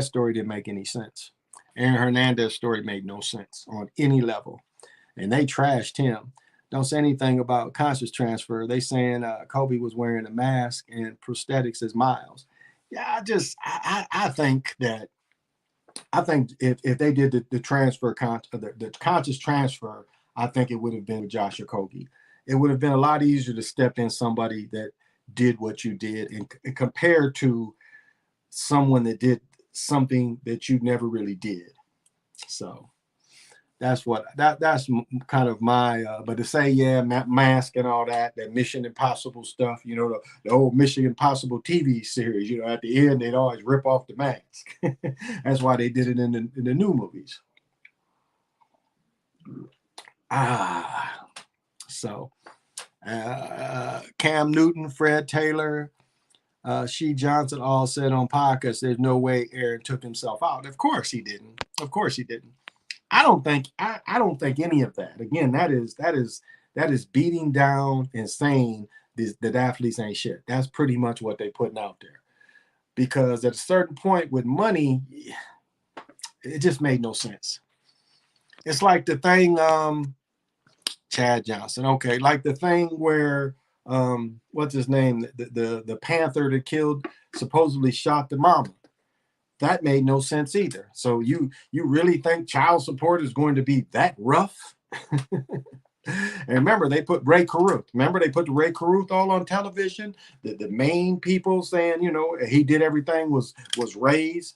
story didn't make any sense. Aaron Hernandez's story made no sense on any level, and they trashed him. Don't say anything about conscious transfer. They saying Kobe was wearing a mask and prosthetics as Miles. Yeah, I think if they did the transfer, the conscious transfer, I think it would have been with Josh Okogie. It would have been a lot easier to step in somebody that did what you did, and compared to someone that did something that you never really did. So that's kind of my but to say, yeah, mask and all that Mission Impossible stuff, the old Mission Impossible TV series, at the end they'd always rip off the mask. That's why they did it in the new movies. So Cam Newton, Fred Taylor, She Johnson all said on podcast, there's no way Aaron took himself out. Of course he didn't. I don't think any of that. Again, that is beating down and saying that athletes ain't shit. That's pretty much what they're putting out there. Because at a certain point with money, it just made no sense. It's like the thing, Chad Johnson. Okay, like the thing where what's his name? The Panther that supposedly shot the mama. That made no sense either. So you really think child support is going to be that rough? And remember, they put Ray Caruth. Remember, they put the Ray Caruth all on television. The main people saying, he did everything was Ray's.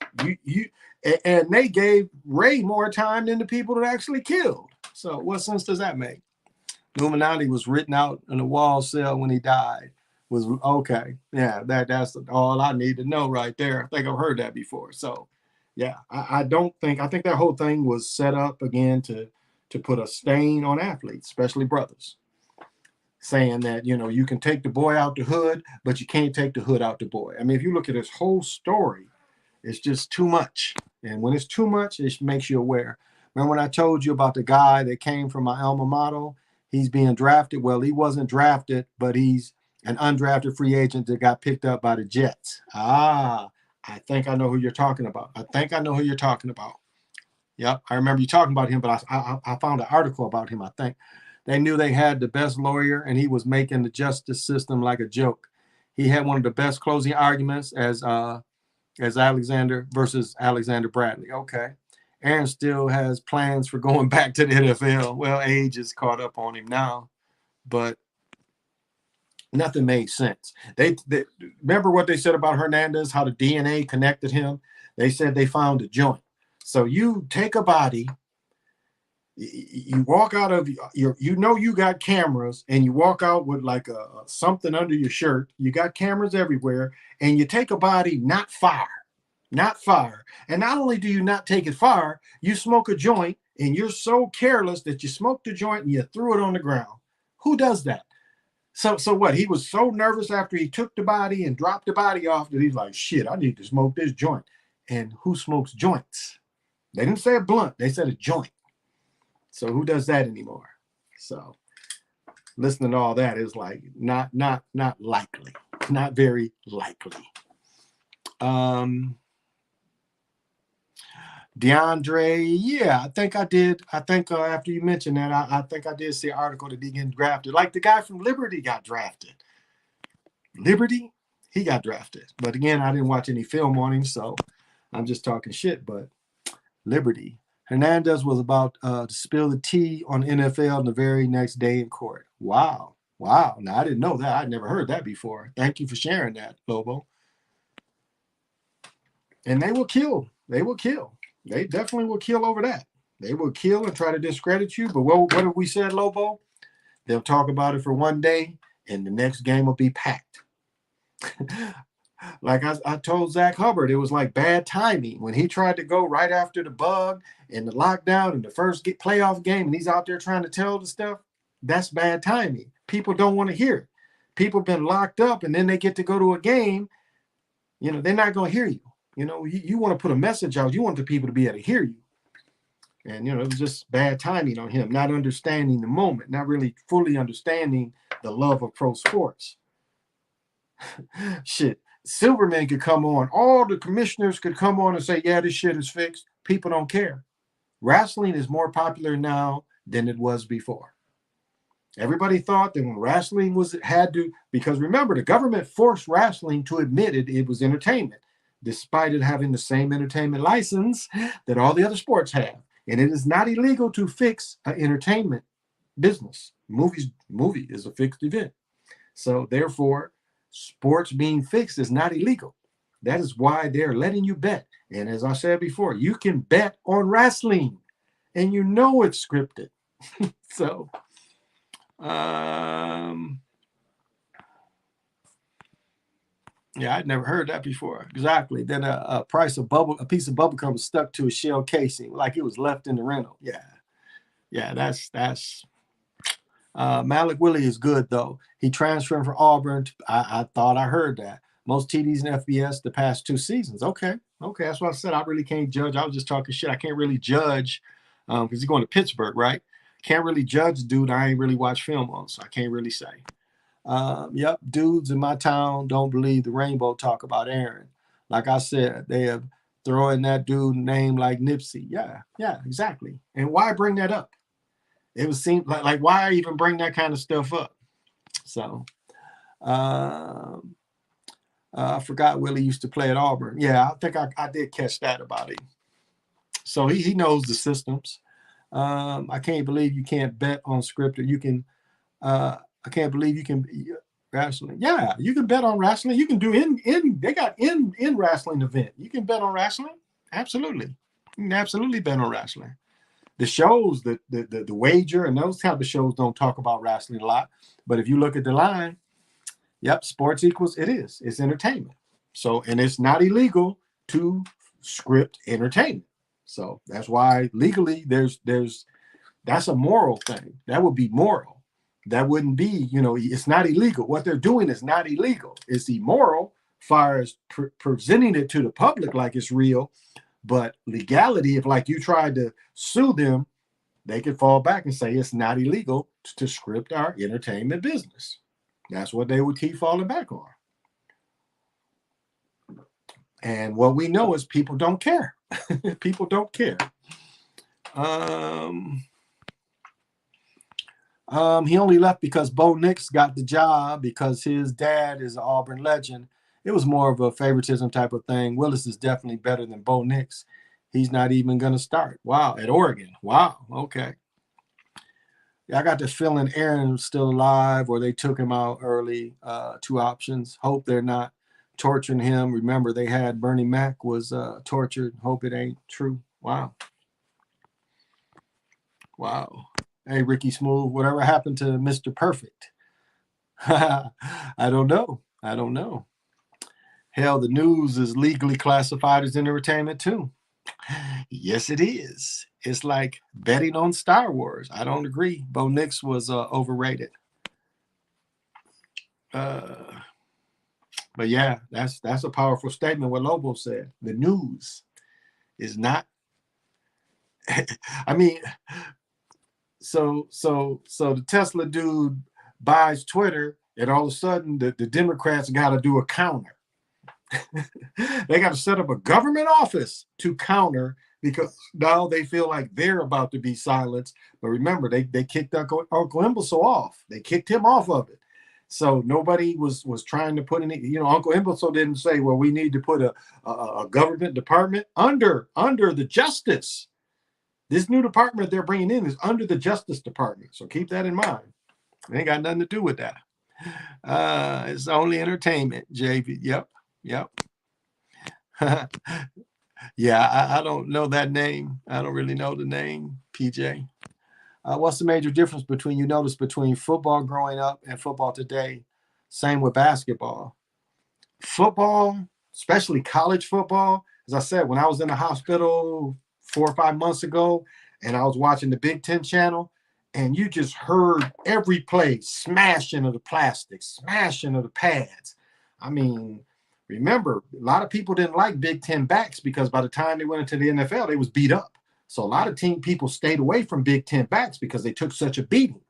And they gave Ray more time than the people that actually killed. So what sense does that make? Illuminati was written out in a wall cell when he died. Was okay. Yeah, that's all I need to know right there. I think I've heard that before. So, yeah, I think that whole thing was set up again to put a stain on athletes, especially brothers, saying that, you can take the boy out the hood, but you can't take the hood out the boy. I mean, if you look at this whole story, it's just too much. And when it's too much, it makes you aware. Remember when I told you about the guy that came from my alma mater? He's being drafted. Well, he wasn't drafted, but he's an undrafted free agent that got picked up by the Jets. I think I know who you're talking about. Yep, I remember you talking about him, but I found an article about him. I think they knew they had the best lawyer, and he was making the justice system like a joke. He had one of the best closing arguments as Alexander versus Alexander Bradley. Okay. Aaron still has plans for going back to the NFL. Well, age is caught up on him now, but nothing made sense. They remember what they said about Hernandez, how the DNA connected him. They said they found a joint. So you take a body, you walk out of you got cameras, and you walk out with like something under your shirt. You got cameras everywhere, and you take a body, not fire. And not only do you not take it far, you smoke a joint, and you're so careless that you smoked the joint and you threw it on the ground. Who does that? So what? He was so nervous after he took the body and dropped the body off that he's like, shit, I need to smoke this joint. And who smokes joints? They didn't say a blunt. They said a joint. So who does that anymore? So listening to all that is like not likely. Not very likely. DeAndre, yeah, I think I did. I think after you mentioned that, I think I did see an article that he getting drafted. Like the guy from Liberty got drafted. Liberty, he got drafted. But again, I didn't watch any film on him, so I'm just talking shit. But Liberty. Hernandez was about to spill the tea on NFL the very next day in court. Wow. Wow. Now, I didn't know that. I'd never heard that before. Thank you for sharing that, Lobo. And they will kill. They will kill. They definitely will kill over that. They will kill and try to discredit you. But what have we said, Lobo? They'll talk about it for one day, and the next game will be packed. Like I told Zach Hubbard, it was like bad timing when he tried to go right after the bug and the lockdown and the first playoff game, and he's out there trying to tell the stuff. That's bad timing. People don't want to hear it. People have been locked up, and then they get to go to a game. You know, they're not going to hear you. You know, you want to put a message out. You want the people to be able to hear you. And, you know, it was just bad timing on him, not understanding the moment, not really fully understanding the love of pro sports. Shit. Silverman could come on. All the commissioners could come on and say, yeah, this shit is fixed. People don't care. Wrestling is more popular now than it was before. Everybody thought that when wrestling because remember, the government forced wrestling to admit it was entertainment, despite it having the same entertainment license that all the other sports have. And it is not illegal to fix an entertainment business. Movie is a fixed event. So therefore, sports being fixed is not illegal. That is why they're letting you bet. And as I said before, you can bet on wrestling and you know it's scripted. So, yeah, I'd never heard that before. Exactly. Then a piece of bubble gum was stuck to a shell casing, like it was left in the rental. Yeah, that's Malik Willie is good, though. He transferred from Auburn. I thought I heard that. Most TDs in FBS the past 2 seasons. Okay. That's what I said. I really can't judge. I was just talking shit. I can't really judge because he's going to Pittsburgh, right? Can't really judge dude I ain't really watched film on, so I can't really say. Yep, dudes in my town don't believe the rainbow talk about Aaron. Like I said, they have throwing that dude name like Nipsey. Yeah, exactly. And why bring that up? It would seem like why even bring that kind of stuff up? So, I forgot Willie used to play at Auburn. Yeah, I think I did catch that about him. So he knows the systems. I can't believe you can't bet on scripted. You can. I can't believe you can wrestling. Yeah, you can bet on wrestling. You can do they got in wrestling event. You can bet on wrestling. Absolutely, you can absolutely bet on wrestling. The shows, the wager, and those type of shows don't talk about wrestling a lot. But if you look at the line, yep, sports equals it's entertainment. So, and it's not illegal to script entertainment. So that's why legally that's a moral thing. That would be moral. That wouldn't be, it's not illegal. What they're doing is not illegal. It's immoral as far as presenting it to the public like it's real. But legality, if like you tried to sue them, they could fall back and say it's not illegal to script our entertainment business. That's what they would keep falling back on. And what we know is people don't care. People don't care. He only left because Bo Nix got the job because his dad is an Auburn legend. It was more of a favoritism type of thing. Willis is definitely better than Bo Nix. He's not even going to start. Wow, at Oregon. Wow, okay. Yeah, I got the feeling Aaron's still alive or they took him out early. 2 options. Hope they're not torturing him. Remember, they had Bernie Mac was tortured. Hope it ain't true. Wow. Hey, Ricky Smooth, whatever happened to Mr. Perfect? I don't know. Hell, the news is legally classified as entertainment too. Yes, it is. It's like betting on Star Wars. I don't agree. Bo Nix was overrated. But yeah, that's a powerful statement what Lobo said. The news is not. I mean, so the Tesla dude buys Twitter And all of a sudden, the Democrats got to do a counter. They got to set up a government office to counter because now they feel like they're about to be silenced. But remember, they kicked Uncle Imbecile off. They kicked him off of it. So nobody was trying to put any, Uncle Imbecile didn't say, well, we need to put a government department under the justice. This new department they're bringing in is under the Justice Department. So keep that in mind. It ain't got nothing to do with that. It's only entertainment, JV. Yep. Yeah, I don't know that name. I don't really know the name, PJ. What's the major difference between football growing up and football today? Same with basketball. Football, especially college football, as I said, when I was in the hospital 4 or 5 months ago and I was watching the Big Ten channel, and you just heard every play, smashing of the plastic, smashing of the pads. I mean, remember, a lot of people didn't like Big Ten backs because by the time they went into the NFL, they was beat up. So a lot of people stayed away from Big Ten backs because they took such a beating.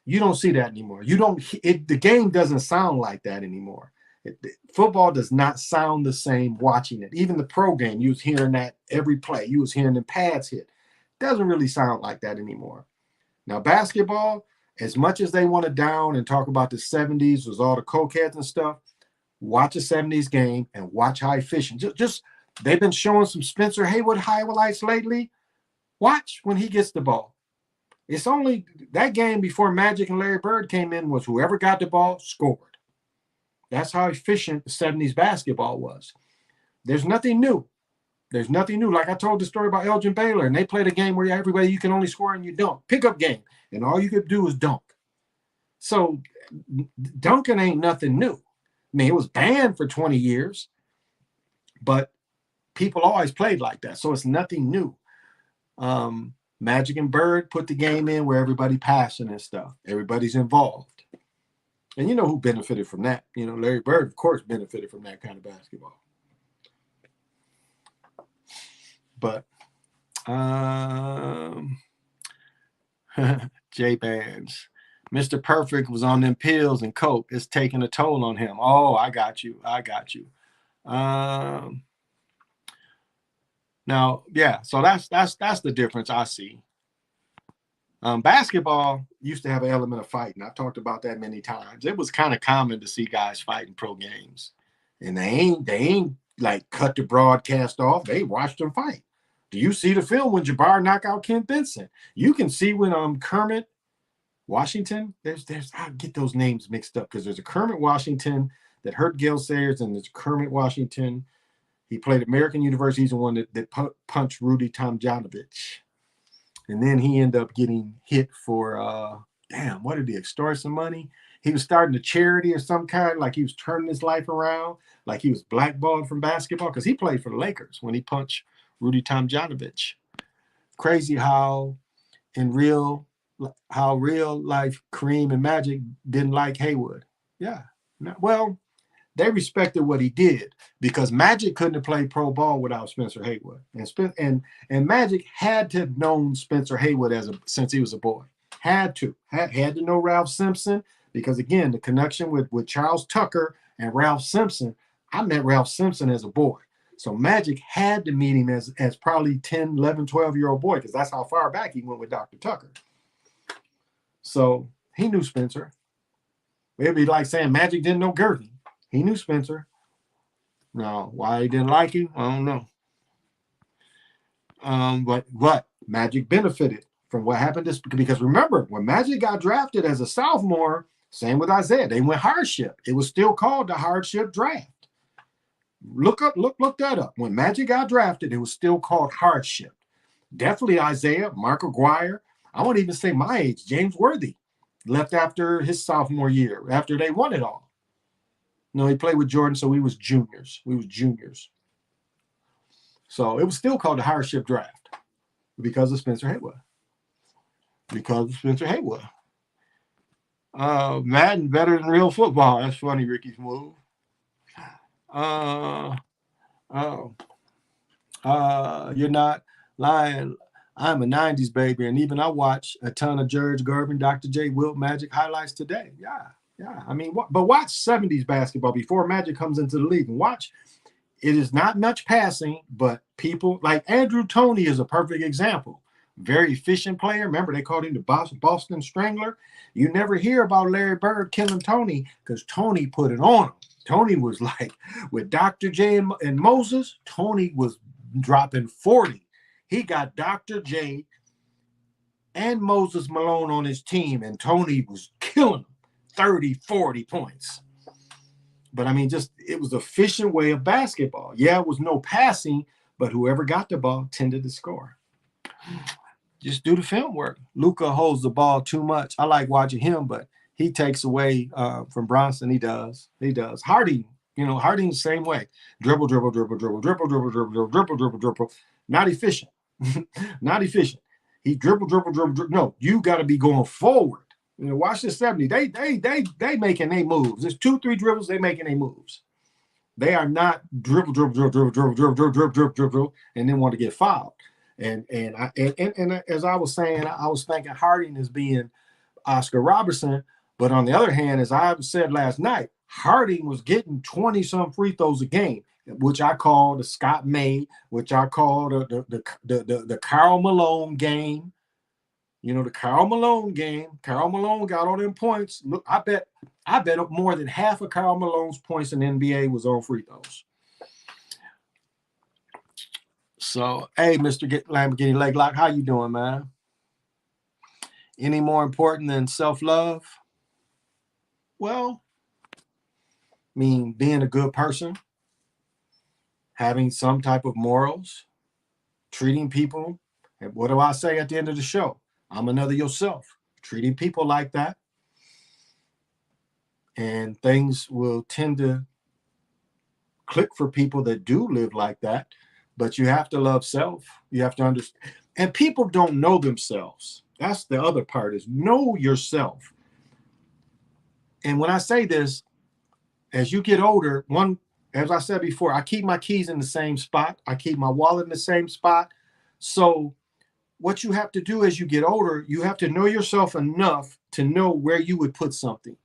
You don't see that anymore. The game doesn't sound like that anymore. Football does not sound the same watching it. Even the pro game, you was hearing that every play. You was hearing the pads hit. Doesn't really sound like that anymore. Now, basketball, as much as they want to down and talk about the 70s with all the cokeheads and stuff, watch a 70s game and watch how efficient. Just they've been showing some Spencer Haywood highlights lately. Watch when he gets the ball. It's only that game before Magic and Larry Bird came in was whoever got the ball scored. That's how efficient the 70s basketball was. There's nothing new. Like I told the story about Elgin Baylor, and they played a game where everybody you can only score and you don't. Pickup game, and all you could do is dunk. So dunking ain't nothing new. I mean, it was banned for 20 years, but people always played like that. So it's nothing new. Magic and Bird put the game in where everybody passing and stuff. Everybody's involved. And you know who benefited from that? Larry Bird, of course, benefited from that kind of basketball. But J Bands. Mr. Perfect was on them pills and coke. It's taking a toll on him. Oh, I got you. Now, yeah, so that's the difference I see. Basketball used to have an element of fighting. I've talked about that many times. It was kind of common to see guys fighting pro games. And they ain't like cut the broadcast off. They watched them fight. Do you see the film when Jabbar knocked out Kent Benson? You can see when Kermit Washington, I get those names mixed up because there's a Kermit Washington that hurt Gale Sayers, and there's Kermit Washington. He played American University. He's the one that punched Rudy Tomjanovich. And then he ended up getting hit for, what did he extort some money? He was starting a charity or some kind, like he was turning his life around, like he was blackballed from basketball because he played for the Lakers when he punched Rudy Tomjanovich. Crazy how real life Kareem and Magic didn't like Haywood. Yeah. Well, they respected what he did because Magic couldn't have played pro ball without Spencer Haywood. And Magic had to have known Spencer Haywood since he was a boy. Had to know Ralph Simpson because, again, the connection with Charles Tucker and Ralph Simpson, I met Ralph Simpson as a boy. So Magic had to meet him as probably 10, 11, 12-year-old boy because that's how far back he went with Dr. Tucker. So he knew Spencer. It'd be like saying Magic didn't know Gertie. He knew Spencer. Now, why he didn't like him, I don't know. But Magic benefited from what happened because remember, when Magic got drafted as a sophomore, same with Isaiah, they went hardship. It was still called the hardship draft. Look that up. When Magic got drafted, it was still called hardship. Definitely Isaiah, Mark Aguirre. I won't even say my age, James Worthy left after his sophomore year, after they won it all. No, he played with Jordan, so we was juniors. So it was still called the hardship draft because of Spencer Haywood. Madden better than real football. That's funny, Ricky's move. You're not lying. I'm a 90s baby, and even I watch a ton of George Gervin, Dr. J, Wilt, Magic highlights today. Yeah, yeah. I mean, but watch 70s basketball before Magic comes into the league. And watch, it is not much passing, but people like Andrew Toney is a perfect example. Very efficient player. Remember, they called him the Boston Strangler. You never hear about Larry Bird killing Toney because Toney put it on him. Toney was like, with Dr. J and Moses, Toney was dropping 40. He got Dr. J and Moses Malone on his team, and Toney was killing them 30, 40 points. But I mean, just it was an efficient way of basketball. Yeah, it was no passing, but whoever got the ball tended to score. Just do the film work. Luka holds the ball too much. I like watching him, but he takes away from Bronson. He does. Hardy, Hardy the same way. Dribble, dribble, dribble, dribble, dribble, dribble, dribble, dribble, dribble, dribble, dribble. Not efficient. Not efficient. He dribble, dribble, dribble, dribble. No, you got to be going forward. Watch the 70. They making their moves. There's 2-3 dribbles. They making their moves. They are not dribble, dribble, dribble, dribble, dribble, dribble, dribble, dribble, dribble, dribble, and then want to get fouled. And as I was saying, I was thinking Harding as being Oscar Robertson, but on the other hand, as I said last night, Harding was getting 20-some free throws a game, which I call the Scott May, which I call the Karl Malone game. The Karl Malone game. Karl Malone got all them points. Look, I bet more than half of Karl Malone's points in the NBA was on free throws. So, hey, Mr. Lamborghini Leglock, how you doing, man? Any more important than self-love? Well, I mean, being a good person, having some type of morals, treating people. And what do I say at the end of the show? I'm another yourself. Treating people like that. And things will tend to click for people that do live like that. But you have to love self. You have to understand. And people don't know themselves. That's the other part, is know yourself. And when I say this, as you get older, as I said before, I keep my keys in the same spot. I keep my wallet in the same spot. So what you have to do as you get older, you have to know yourself enough to know where you would put something.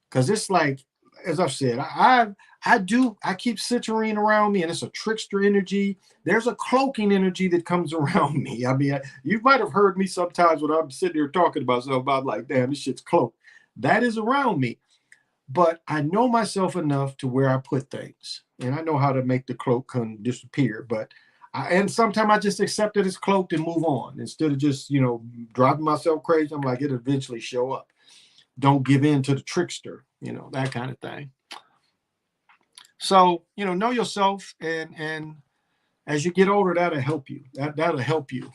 Because it's like, as I've said, I keep citrine around me, and it's a trickster energy. There's a cloaking energy that comes around me. I mean, you might have heard me sometimes when I'm sitting here talking about something about like, damn, this shit's cloaked. That is around me. But I know myself enough to where I put things, and I know how to make the cloak disappear. But and sometimes I just accept that it's cloaked and move on instead of just, driving myself crazy. I'm like, it'll eventually show up. Don't give in to the trickster, that kind of thing. So, know yourself, and as you get older, that'll help you. That'll help you.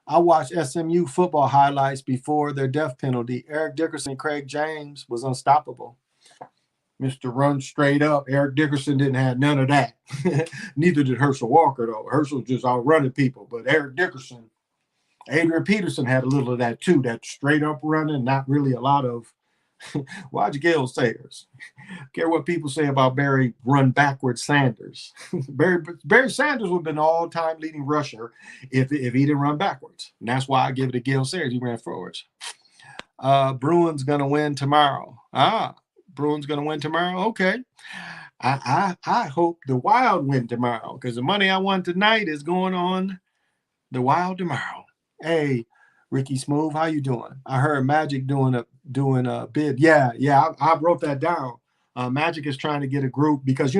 I watched SMU football highlights before their death penalty. Eric Dickerson, Craig James was unstoppable. Mr. Run straight up. Eric Dickerson didn't have none of that. Neither did Herschel Walker, though. Herschel just outrunning people. But Eric Dickerson, Adrian Peterson had a little of that too, that straight up running, not really a lot of Watch Gale Sayers. Care what people say about Barry run backwards Sanders. Barry Sanders would have been all-time leading rusher if he didn't run backwards. And that's why I give it to Gale Sayers. He ran forwards. Bruins going to win tomorrow. Bruins going to win tomorrow? Okay. I hope the Wild win tomorrow because the money I won tonight is going on the Wild tomorrow. Hey, Ricky Smooth, how you doing? I heard Magic doing a bid. Yeah, I wrote that down. Magic is trying to get a group because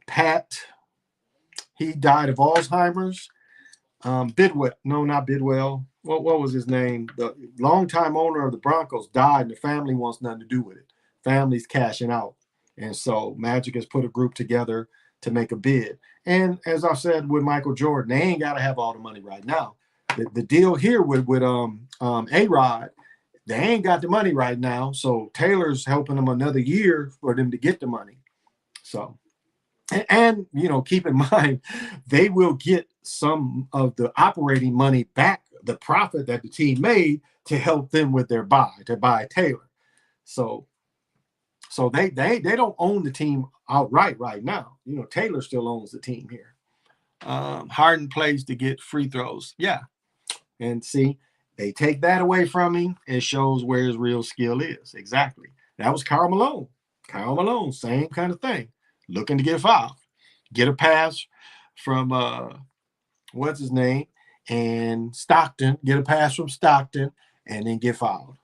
Pat, he died of Alzheimer's. Bidwell, no, not Bidwell. What was his name? The longtime owner of the Broncos died, and the family wants nothing to do with it. Family's cashing out, and so Magic has put a group together to make a bid. And as I said with Michael Jordan, they ain't got to have all the money right now. The deal here with A-Rod, they ain't got the money right now. So Taylor's helping them another year for them to get the money. So, and keep in mind, they will get some of the operating money back, the profit that the team made to help them with their to buy Taylor. So they don't own the team outright right now. Taylor still owns the team here. Harden plays to get free throws. Yeah. And see, they take that away from him. It shows where his real skill is. Exactly. That was Karl Malone. Karl Malone, same kind of thing. Looking to get fouled. Get a pass from what's his name? And Stockton. Get a pass from Stockton and then get fouled.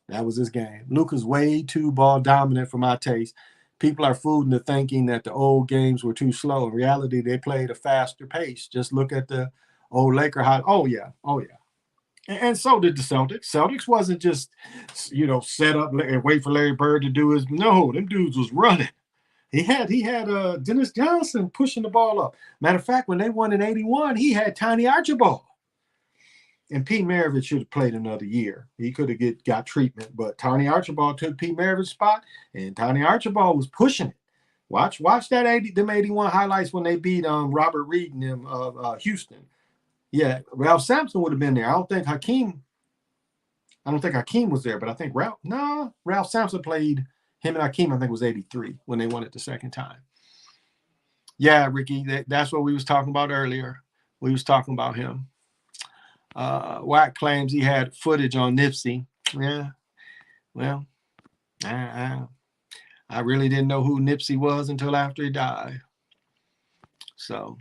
That was his game. Luka's way too ball dominant for my taste. People are fooled into thinking that the old games were too slow. In reality, they played a faster pace. Just look at the old Laker high. Oh, yeah. Oh, yeah. And so did the Celtics. Celtics wasn't just, set up and wait for Larry Bird to do his. No, them dudes was running. He had Dennis Johnson pushing the ball up. Matter of fact, when they won in '81, he had Tiny Archibald. And Pete Maravich should have played another year. He could have got treatment, but Tiny Archibald took Pete Maravich's spot, and Tiny Archibald was pushing it. Watch that them '81 highlights when they beat Robert Reed and them of Houston. Yeah, Ralph Sampson would have been there. I don't think Hakeem was there, but I think Ralph Sampson played him and Hakeem. I think it was '83 when they won it the second time. Yeah, Ricky, that's what we was talking about earlier. We was talking about him. Wack claims he had footage on Nipsey. Yeah, well, I really didn't know who Nipsey was until after he died. So,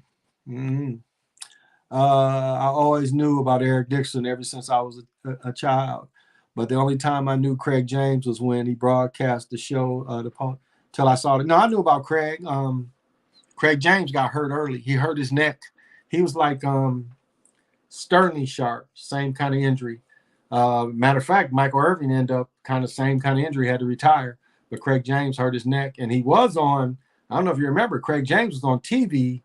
I always knew about Eric Dixon ever since I was a child. But the only time I knew Craig James was when he broadcast the show till I saw it. No, I knew about Craig. Craig James got hurt early. He hurt his neck. He was like Sterling Sharp, same kind of injury. Matter of fact, Michael Irvin ended up same kind of injury, had to retire. But Craig James hurt his neck, and he was on, I don't know if you remember, Craig James was on TV,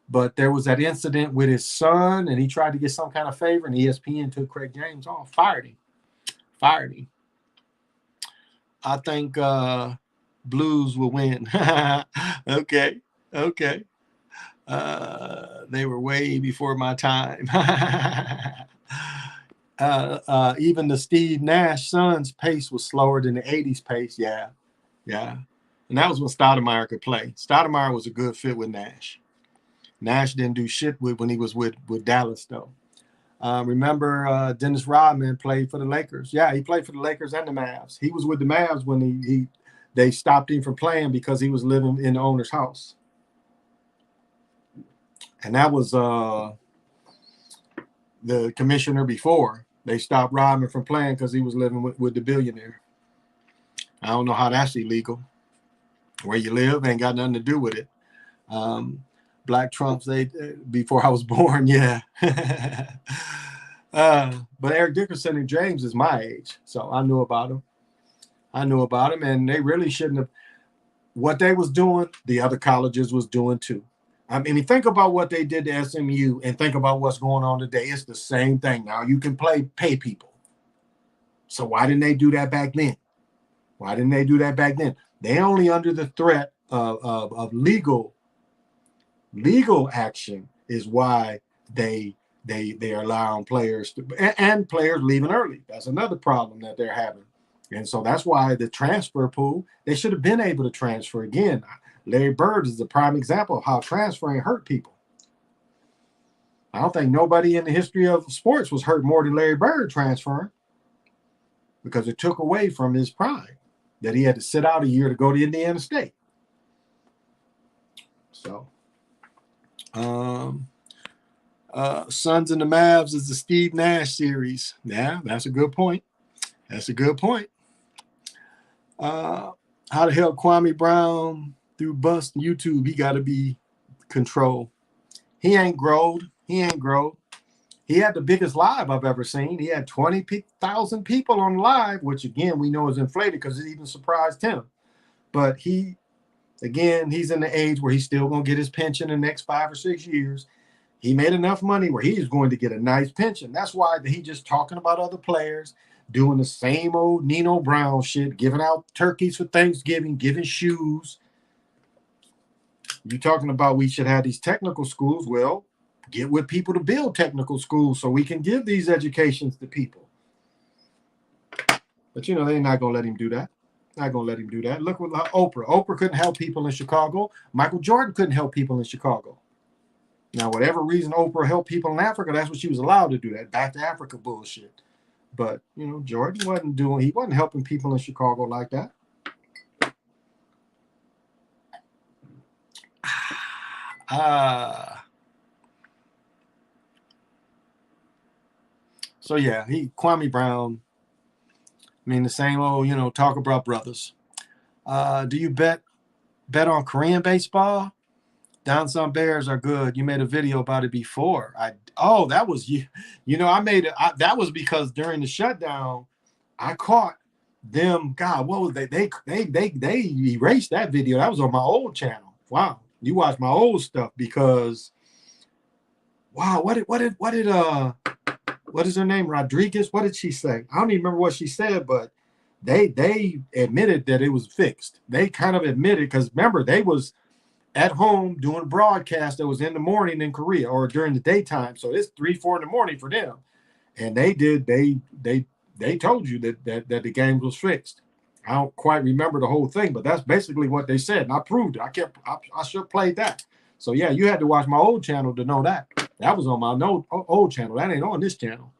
but there was that incident with his son, and he tried to get some kind of favor, and ESPN took Craig James off, fired him. I think Blues will win. Okay. They were way before my time. Even the Steve Nash Suns pace was slower than the 80s pace. Yeah. And that was when Stoudemire could play. Stoudemire was a good fit with Nash. Nash didn't do shit when he was with Dallas, though. Remember Dennis Rodman played for the Lakers. Yeah, he played for the Lakers and the Mavs. He was with the Mavs when they stopped him from playing because he was living in the owner's house. And that was the commissioner before. They stopped Rodman from playing because he was living with the billionaire. I don't know how that's illegal. Where you live ain't got nothing to do with it. Black Trumps, before I was born, yeah. But Eric Dickerson and James is my age, so I knew about him. And they really shouldn't have. What they was doing, the other colleges was doing too. I mean, think about what they did to SMU and think about what's going on today. It's the same thing. Now you can pay people. So why didn't they do that back then? They only under the threat of legal action is why they are allowing players and players leaving early. That's another problem that they're having. And so that's why the transfer pool, they should have been able to transfer again. Larry Bird is a prime example of how transferring hurt people. I don't think nobody in the history of sports was hurt more than Larry Bird transferring because it took away from his prime that he had to sit out a year to go to Indiana State. So, Suns and the Mavs is the Steve Nash series. Yeah, that's a good point. How the hell Kwame Brown through bust YouTube? He got to be controlled. He ain't growed. He had the biggest live I've ever seen. He had 20,000 people on live, which again we know is inflated because it even surprised him. But he's in the age where he's still going to get his pension in the next 5 or 6 years. He made enough money where he's going to get a nice pension. That's why he just talking about other players, doing the same old Nino Brown shit, giving out turkeys for Thanksgiving, giving shoes. You talking about we should have these technical schools? Well, get with people to build technical schools so we can give these educations to people. But they're not going to let him do that. Look what Oprah. Oprah couldn't help people in Chicago. Michael Jordan couldn't help people in Chicago. Now, whatever reason Oprah helped people in Africa, that's what she was allowed to do, that back to Africa bullshit. But, you know, Jordan he wasn't helping people in Chicago like that. So yeah, Kwame Brown. I mean, the same old, you know, talk about brothers. Do you bet on Korean baseball? Down Some Bears are good. You made a video about it before. That was you. You know, I made it. That was because during the shutdown, I caught them. God, what was they? They erased that video. That was on my old channel. Wow, you watch my old stuff because, wow, what is her name? Rodriguez. What did she say? I don't even remember what she said, but they admitted that it was fixed. They kind of admitted because remember they was at home doing a broadcast that was in the morning in Korea or during the daytime. So it's 3-4 in the morning for them. And they told you that the game was fixed. I don't quite remember the whole thing, but that's basically what they said. And I proved it. I sure played that. So yeah, you had to watch my old channel to know that. That was on my old channel. That ain't on this channel.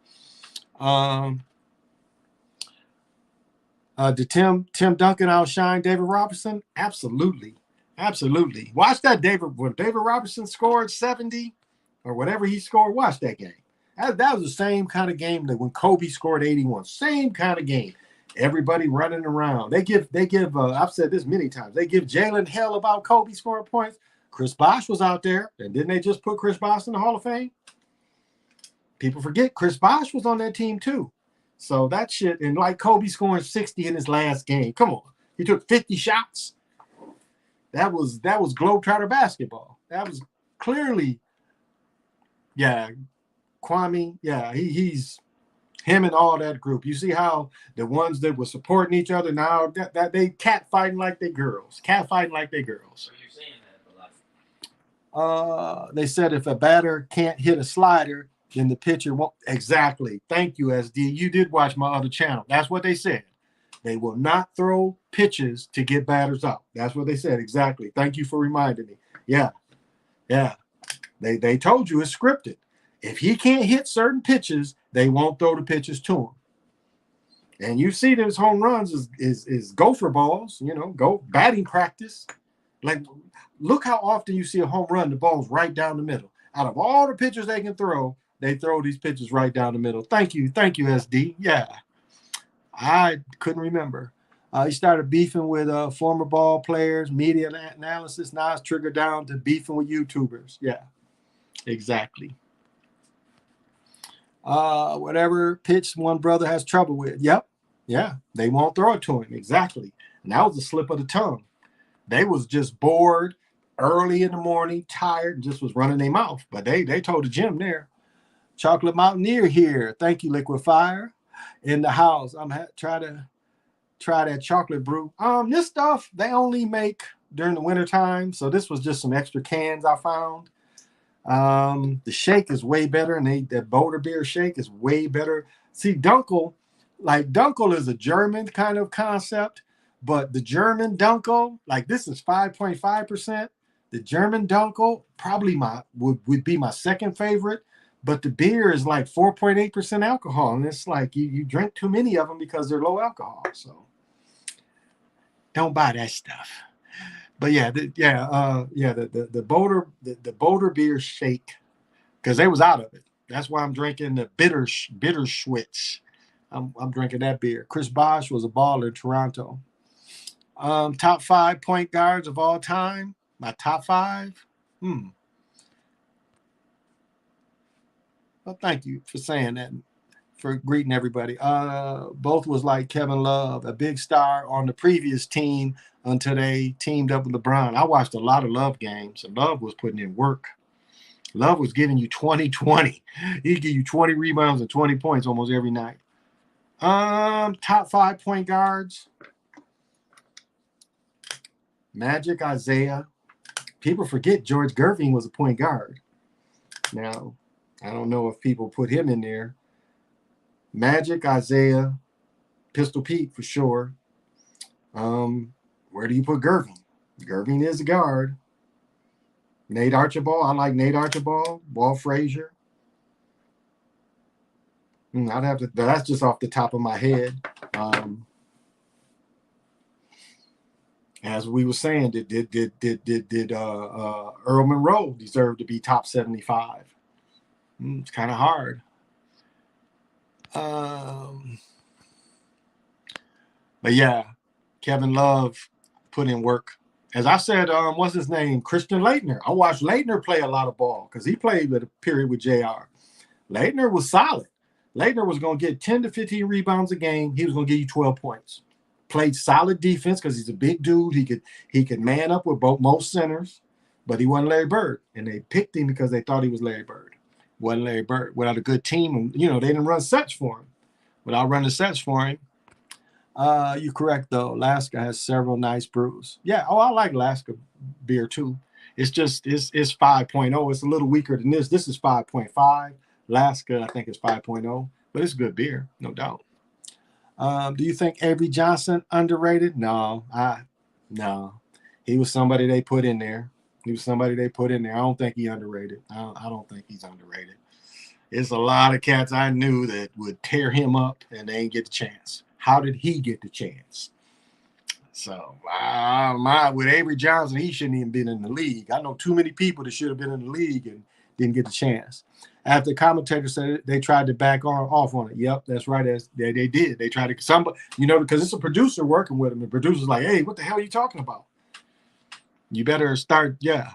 Did Tim Duncan outshine David Robertson? Absolutely. Absolutely. Watch that when David Robertson scored 70 or whatever he scored, watch that game. That was the same kind of game that when Kobe scored 81. Same kind of game. Everybody running around. They give I've said this many times, they give Jalen hell about Kobe scoring points. Chris Bosh was out there, and didn't they just put Chris Bosh in the Hall of Fame? People forget Chris Bosh was on that team too. So that shit, and like Kobe scoring 60 in his last game. Come on. He took 50 shots. That was Globetrotter basketball. That was clearly, yeah, Kwame. Yeah, he's him and all that group. You see how the ones that were supporting each other now that they cat fighting like they girls. Cat fighting like they girls. So you're saying that a lot. They said if a batter can't hit a slider, then the pitcher won't. Exactly. Thank you, SD. You did watch my other channel. That's what they said. They will not throw pitches to get batters out. That's what they said. Exactly. Thank you for reminding me. Yeah. Yeah. They told you it's scripted. If he can't hit certain pitches, they won't throw the pitches to him. And you see those home runs is gopher balls, you know, go batting practice. Like, look how often you see a home run, the ball's right down the middle. Out of all the pitchers they can throw, they throw these pitches right down the middle. Thank you, SD. Yeah. I couldn't remember. He started beefing with former ball players, media analysis. Now it's triggered down to beefing with YouTubers. Yeah, exactly. Whatever pitch one brother has trouble with. Yep. Yeah, they won't throw it to him. Exactly. And that was a slip of the tongue. They was just bored early in the morning, tired, and just was running their mouth. But they told the gym there. Chocolate Mountaineer here. Thank you, Liquid Fire. In the house. I'm try that chocolate brew. This stuff they only make during the winter time, so this was just some extra cans I found. The shake is way better, and that Boulder beer shake is way better. See, Dunkel is a German kind of concept, but the German Dunkel, like this is 5.5%. The German Dunkel probably would be my second favorite. But the beer is like 4.8% alcohol, and it's like you drink too many of them because they're low alcohol. So don't buy that stuff. But yeah, the Boulder beer shake, because they was out of it. That's why I'm drinking the bitter Schwitz. I'm drinking that beer. Chris Bosh was a baller in Toronto. Top 5 point guards of all time. My top 5. Well, thank you for saying that, for greeting everybody. Both was like Kevin Love, a big star on the previous team until they teamed up with LeBron. I watched a lot of Love games, and Love was putting in work. Love was giving you 20-20. He'd give you 20 rebounds and 20 points almost every night. Top 5 point guards. Magic, Isaiah. People forget George Gervin was a point guard. Now, I don't know if people put him in there. Magic, Isaiah, Pistol Pete for sure. Where do you put Gervin? Gervin is a guard. Nate Archibald. I like Nate Archibald. Walt Frazier. I'd have to. That's just off the top of my head. As we were saying, did Earl Monroe deserve to be top 75? It's kind of hard. But yeah, Kevin Love put in work. As I said, what's his name? Christian Laettner. I watched Laettner play a lot of ball because he played with a period with JR. Laettner was solid. Laettner was going to get 10 to 15 rebounds a game. He was going to give you 12 points. Played solid defense because he's a big dude. He could man up with most centers, but he wasn't Larry Bird. And they picked him because they thought he was Larry Bird. Wasn't Larry Bird. Without a good team, they didn't run sets for him. Without running sets for him, you're correct though. Alaska has several nice brews. Yeah, I like Alaska beer too. It's 5.0. It's a little weaker than this. This is 5.5. Alaska, I think, is 5.0, but it's good beer, no doubt. Do you think Avery Johnson underrated? No. He was somebody they put in there. I don't think he underrated. I don't think he's underrated. It's a lot of cats I knew that would tear him up and they ain't get the chance. How did he get the chance? So with Avery Johnson, he shouldn't even been in the league. I know too many people that should have been in the league and didn't get the chance. After the commentator said it, they tried to back off on it. Yep, that's right. They did. They tried to because it's a producer working with him. The producer's like, hey, what the hell are you talking about? You better start. Yeah.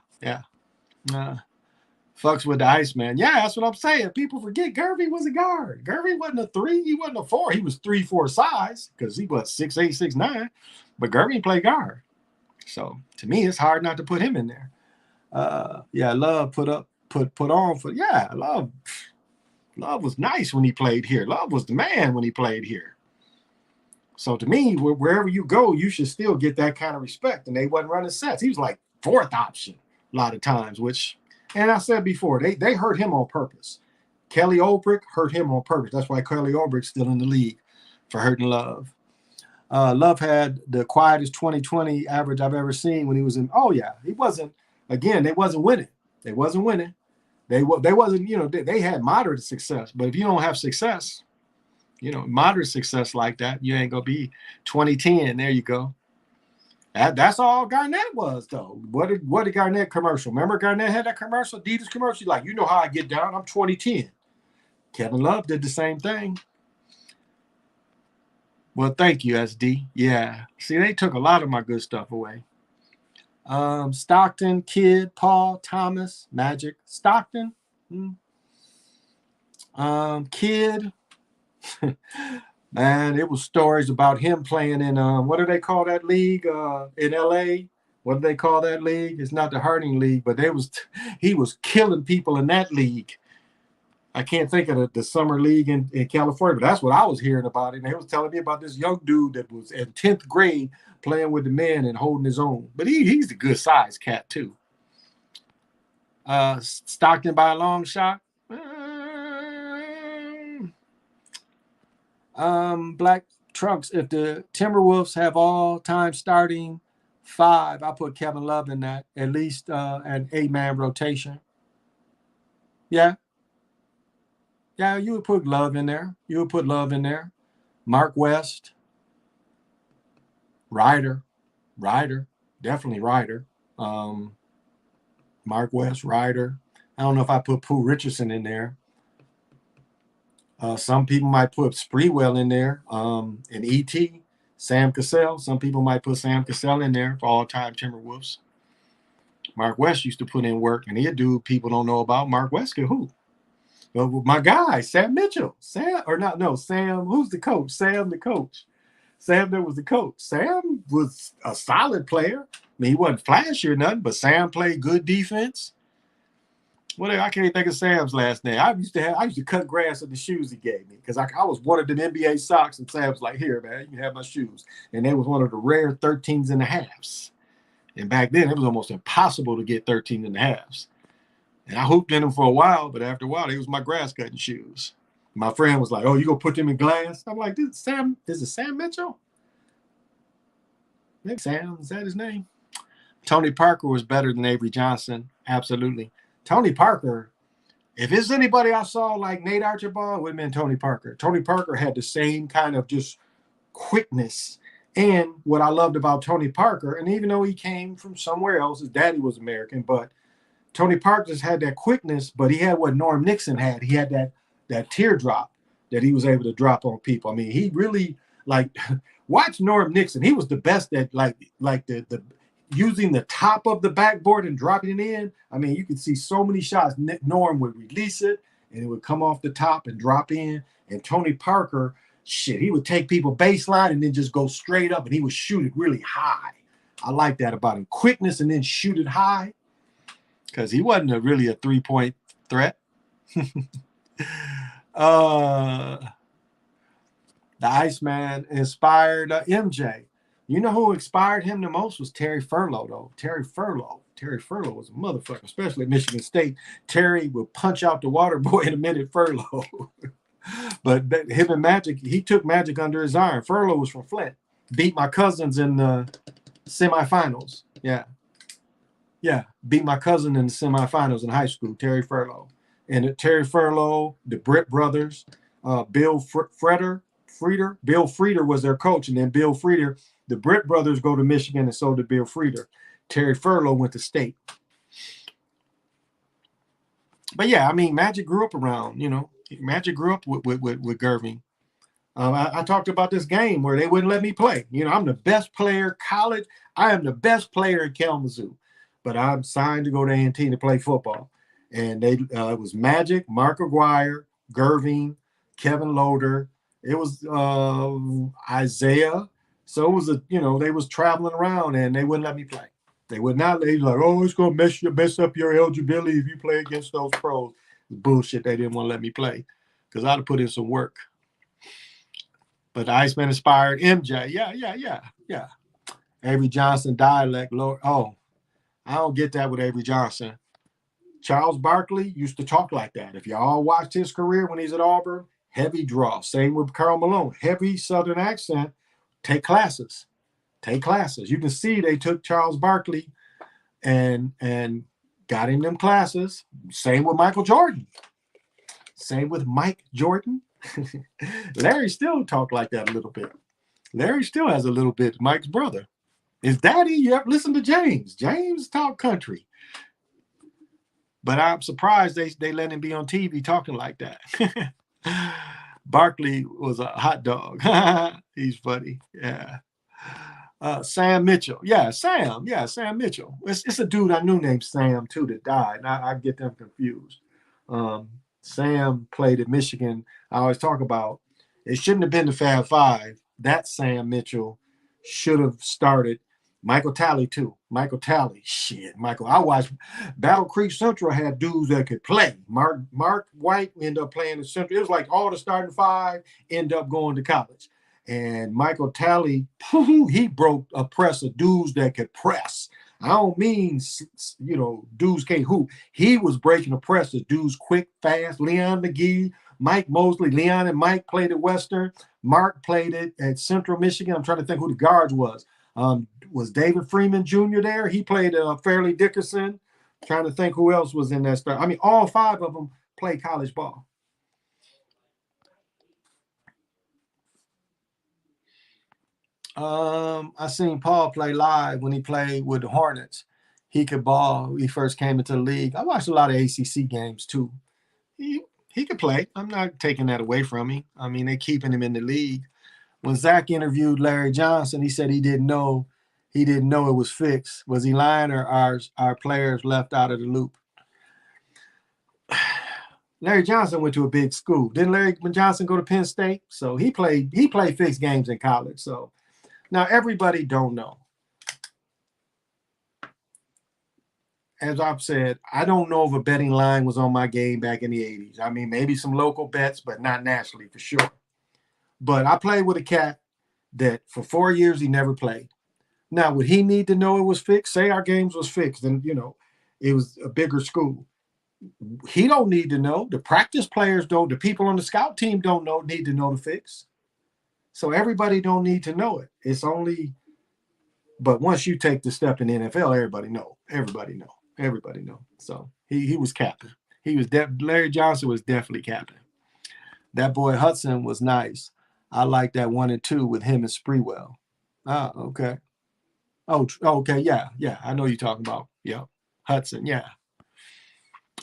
Fucks with the Iceman. Yeah, that's what I'm saying. People forget Gervie was a guard. Gervie wasn't a 3. He wasn't a 4. He was 3-4 size because he was 6'8", 6'9". But Gervie played guard. So to me, it's hard not to put him in there. Love put on for Love was nice when he played here. Love was the man when he played here. So to me, wherever you go, you should still get that kind of respect. And they wasn't running sets. He was like 4th option a lot of times, and I said before, they hurt him on purpose. Kelly Oubre hurt him on purpose. That's why Kelly Oubre's still in the league for hurting Love. Love had the quietest 2020 average I've ever seen when he was in. Oh yeah, he wasn't. Again, they wasn't winning. They wasn't. They had moderate success. But if you don't have success, moderate success like that, you ain't gonna be 2010. There you go. That's all Garnett was, though. What did Garnett commercial? Remember Garnett had that commercial, Adidas commercial? Like, how I get down. I'm 2010. Kevin Love did the same thing. Well, thank you, SD. Yeah. See, they took a lot of my good stuff away. Stockton, Kidd, Paul, Thomas, Magic. Stockton. Kidd. Man, it was stories about him playing in what do they call that league in LA? What do they call that league? It's not the Harding League, but he was killing people in that league. I can't think of the summer league in California, but that's what I was hearing about it. And they was telling me about this young dude that was in 10th grade playing with the men and holding his own. But he's a good size cat too. Stockton by a long shot. Black Trunks, if the Timberwolves have all-time starting 5, I put Kevin Love in that, at least an 8-man rotation. Yeah, you would put Love in there. Mark West, Ryder, definitely Ryder. Mark West, Ryder. I don't know if I put Pooh Richardson in there. Some people might put Spreewell in there, and E.T., Sam Cassell. Some people might put Sam Cassell in there for all-time Timberwolves. Mark West used to put in work, and he a dude people don't know about. Mark West could who? Well, my guy, Sam Mitchell. Sam, who's the coach? Sam, the coach. Sam that was the coach. Sam was a solid player. I mean, he wasn't flashy or nothing, but Sam played good defense. I can't think of Sam's last name. I used to cut grass with the shoes he gave me because I was one of them NBA socks, and Sam's like, here, man, you can have my shoes. And they was one of the rare 13s and a halves. And back then, it was almost impossible to get 13 and a halves. And I hooped in them for a while, but after a while, they was my grass cutting shoes. My friend was like, oh, you gonna put them in glass? I'm like, this is Sam Mitchell? Maybe Sam, is that his name? Tony Parker was better than Avery Johnson. Absolutely. Tony Parker, if it's anybody I saw like Nate Archibald, it would have been Tony Parker. Tony Parker had the same kind of just quickness. And what I loved about Tony Parker, and even though he came from somewhere else, his daddy was American, but Tony Parker just had that quickness, but he had what Norm Nixon had. He had that teardrop that he was able to drop on people. I mean, he really, like, watch Norm Nixon. He was the best at like the using the top of the backboard and dropping it in. I mean, you could see so many shots. Norm would release it, and it would come off the top and drop in. And Tony Parker, shit, he would take people baseline and then just go straight up, and he would shoot it really high. I like that about him. Quickness and then shoot it high, because he wasn't really a three-point threat. The Iceman inspired MJ. You know who inspired him the most was Terry Furlow, though. Terry Furlow was a motherfucker, especially at Michigan State. Terry would punch out the water boy in a minute, Furlow. But him and Magic, he took Magic under his arm. Furlow was from Flint. Beat my cousins in the semifinals. Yeah. Beat my cousin in the semifinals in high school, Terry Furlow. And Terry Furlow, the Britt brothers, Bill Frieder was their coach, and then Bill Frieder, the Britt brothers go to Michigan, and so did Bill Frieder. Terry Furlow went to State. But yeah, I mean, Magic grew up around, Magic grew up with Gerving. I talked about this game where they wouldn't let me play. I'm the best player college. I am the best player in Kalamazoo, but I'm signed to go to A&T to play football. And it was Magic, Mark Aguirre, Gerving, Kevin Loader. It was Isaiah. So it was they was traveling around and they wouldn't let me play. They would not. They like, oh, it's gonna mess up your eligibility if you play against those pros. Bullshit. They didn't want to let me play because I'd have put in some work. But the Iceman inspired MJ. Yeah. Avery Johnson dialect. Lord, I don't get that with Avery Johnson. Charles Barkley used to talk like that. If y'all watched his career when he's at Auburn, heavy draw. Same with Karl Malone. Heavy Southern accent. Take classes. You can see they took Charles Barkley and got him them classes. Same with Michael Jordan. Same with Mike Jordan. Larry still talked like that a little bit. Larry still has a little bit. Mike's brother. His daddy, you ever listen to James. James talk country. But I'm surprised they let him be on TV talking like that. Barkley was a hot dog. He's funny. Yeah. Sam Mitchell. Yeah, Sam Mitchell. It's a dude I knew named Sam, too, that died. I get them confused. Sam played at Michigan. I always talk about it shouldn't have been the Fab Five. That Sam Mitchell should have started. Michael Talley, too. Michael. I watched Battle Creek Central had dudes that could play. Mark White ended up playing in Central. It was like all the starting five end up going to college. And Michael Talley, he broke a press of dudes that could press. I don't mean, dudes can't hoop. He was breaking a press of dudes quick, fast. Leon McGee, Mike Mosley. Leon and Mike played at Western. Mark played it at Central Michigan. I'm trying to think who the guards was. Was David Freeman Jr. there? He played Fairleigh Dickinson. Trying to think who else was in that start. I mean, all five of them played college ball. I seen Paul play live when he played with the Hornets. He could ball. He first came into the league. I watched a lot of ACC games too. He could play. I'm not taking that away from him. I mean, they're keeping him in the league. When Zach interviewed Larry Johnson, he said he didn't know it was fixed. Was he lying, or our players left out of the loop? Larry Johnson went to a big school. Didn't Larry Johnson go to Penn State? So he played fixed games in college. So now everybody don't know. As I've said, I don't know if a betting line was on my game back in the 80s. I mean, maybe some local bets, but not nationally for sure. But I played with a cat that for 4 years he never played. Now, would he need to know it was fixed? Say our games was fixed and, it was a bigger school. He don't need to know. The practice players don't. The people on the scout team need to know the fix. So everybody don't need to know it. It's only But once you take the step in the NFL, everybody know. So he was capping. Larry Johnson was definitely capping. That boy Hudson was nice. I like that 1 and 2 with him and Spreewell. Ah, okay. Oh, okay, yeah. I know you're talking about. Yeah, Hudson. Yeah.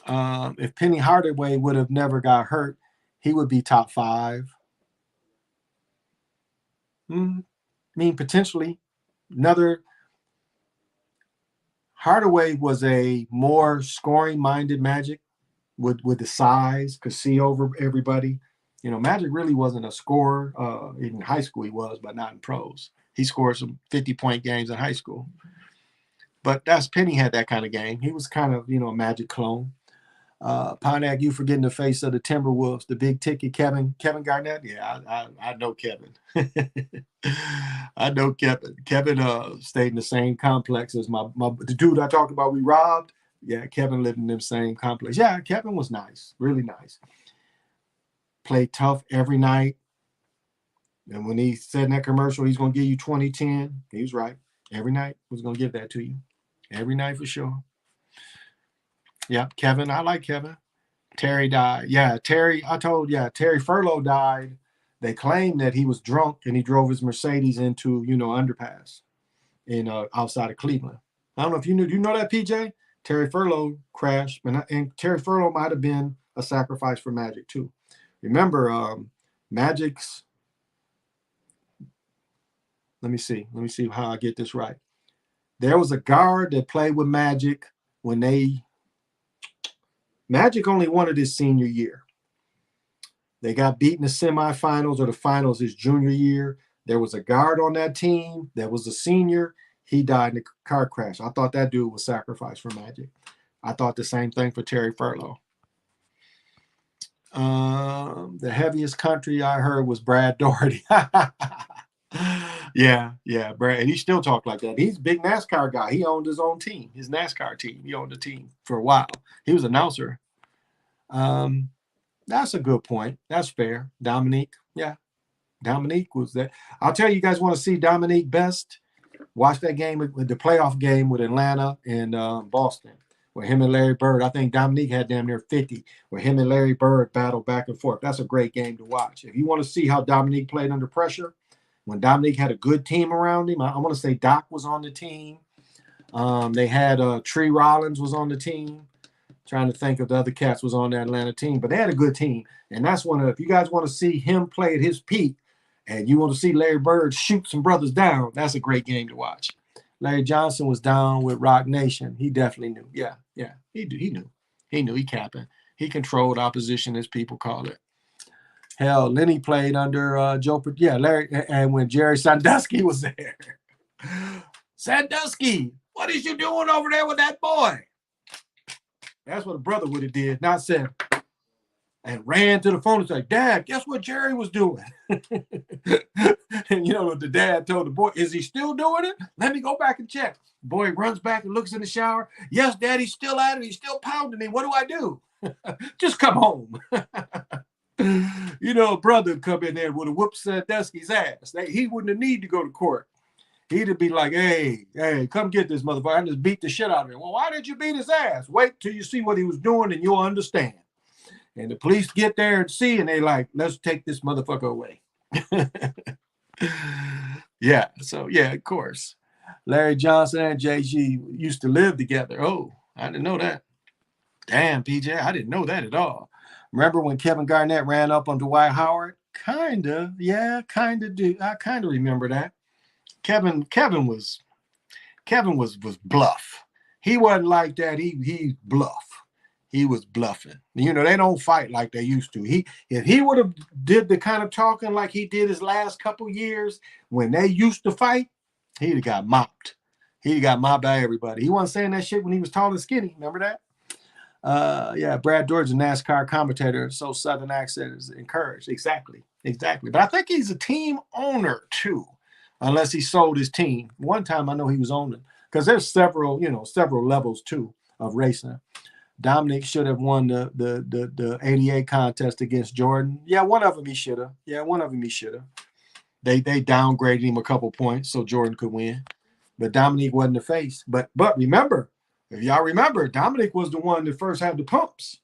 If Penny Hardaway would have never got hurt, he would be top 5. I mean, potentially. Another Hardaway was a more scoring-minded Magic with the size, could see over everybody. You know, Magic really wasn't a scorer. In high school he was, but not in pros. He scored some 50-point games in high school. But Penny had that kind of game. He was kind of, a Magic clone. Pontiac, you forgetting the face of the Timberwolves, the big ticket Kevin Garnett. Yeah, I know Kevin. I know Kevin. Kevin stayed in the same complex as the dude I talked about we robbed. Yeah, Kevin lived in them same complex. Yeah, Kevin was nice, really nice. Played tough every night. And when he said in that commercial he's going to give you 20-10, he was right. Every night was going to give that to you. Every night for sure. Yeah, Kevin. I like Kevin. Terry died. Yeah, Terry Furlow died. They claimed that he was drunk and he drove his Mercedes into, underpass in outside of Cleveland. I don't know if you knew. Do you know that, PJ? Terry Furlow crashed, and Terry Furlow might have been a sacrifice for Magic too. Remember, Magic's. Let me see how I get this right. There was a guard that played with Magic when Magic only wanted his senior year. They got beat in the semifinals or the finals his junior year. There was a guard on that team that was a senior. He died in a car crash. I thought that dude was sacrificed for Magic. I thought the same thing for Terry Furlow. The heaviest country I heard was Brad Daugherty. Yeah, Brad. And he still talked like that. He's a big NASCAR guy. He owned his own team, his NASCAR team. He owned a team for a while. He was an announcer. That's a good point. That's fair. Dominique. Yeah. Dominique was that. I'll tell you guys want to see Dominique best. Watch that game with the playoff game with Atlanta and Boston, where him and Larry Bird. I think Dominique had damn near 50, where him and Larry Bird battled back and forth. That's a great game to watch. If you want to see how Dominique played under pressure, when Dominique had a good team around him, I want to say Doc was on the team. They had Tree Rollins was on the team. Trying to think of the other cats was on the Atlanta team, but they had a good team. And that's if you guys want to see him play at his peak and you want to see Larry Bird shoot some brothers down, that's a great game to watch. Larry Johnson was down with Rock Nation. He definitely knew. Yeah. He knew. He capping. He controlled opposition, as people call it. Hell, Lenny played under Joe. Yeah, Larry. And when Jerry Sandusky was there. Sandusky, what is you doing over there with that boy? That's what a brother would have did, not said, and ran to the phone and said, Dad, guess what Jerry was doing? And what the dad told the boy, is he still doing it? Let me go back and check. The boy runs back and looks in the shower. Yes, Dad, he's still at it. He's still pounding me. What do I do? Just come home. Brother come in there would have whooped Sandusky's ass. He wouldn't have need to go to court. He'd be like, hey, come get this motherfucker. I just beat the shit out of him. Well, why did you beat his ass? Wait till you see what he was doing and you'll understand. And the police get there and see, and they like, let's take this motherfucker away. Yeah, so, yeah, of course. Larry Johnson and J.G. used to live together. Oh, I didn't know that. Damn, PJ, I didn't know that at all. Remember when Kevin Garnett ran up on Dwight Howard? Kinda, yeah, kinda do. I kind of remember that. Kevin was bluff. He wasn't like that. He bluff. He was bluffing. They don't fight like they used to. If he would have did the kind of talking like he did his last couple years when they used to fight, he'd have got mopped. He'd have got mopped by everybody. He wasn't saying that shit when he was tall and skinny. Remember that? Yeah, Brad George, a NASCAR commentator, so Southern accent is encouraged. Exactly. But I think he's a team owner too. Unless he sold his team. One time I know he was owning, because there's several levels too of racing. Dominic should have won the 88 contest against Jordan. Yeah, one of them he should have. They downgraded him a couple points so Jordan could win. but Dominique wasn't the face. But remember, if y'all remember, Dominique was the one that first had the pumps.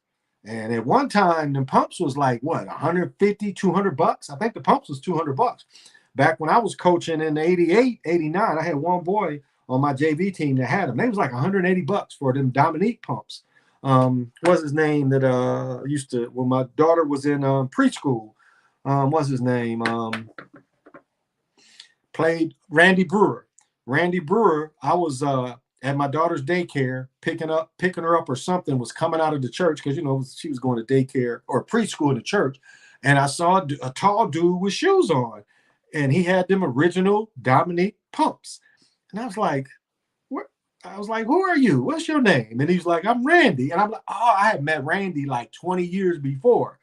And at one time, the pumps was like, what, 150, 200 bucks? I think the pumps was 200 bucks. Back when I was coaching in 88, 89, I had one boy on my JV team that had them. They was like 180 bucks for them Dominique pumps. What's his name that used to, when my daughter was in preschool, what's his name? Played Randy Brewer. Randy Brewer, I was at my daughter's daycare, picking her up or something, was coming out of the church because, you know, she was going to daycare or preschool in the church. And I saw a tall dude with shoes on, and he had them original Dominique pumps. And I was like, who are you? What's your name? And he's like, I'm Randy. And I'm like, oh, I had met Randy like 20 years before.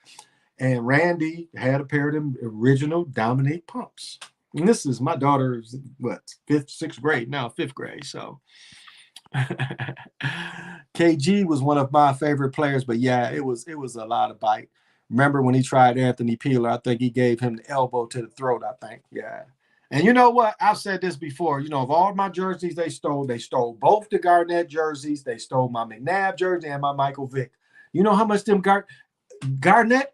And Randy had a pair of them original Dominique pumps. And this is my daughter's, what, sixth grade, now fifth grade. So KG was one of my favorite players, but yeah, it was a lot of bite. Remember when he tried Anthony Peeler? I think he gave him the elbow to the throat, I think. Yeah. And you know what? I've said this before. You know, of all my jerseys they stole both the Garnett jerseys. They stole my McNabb jersey and my Michael Vick. You know how much them Garnett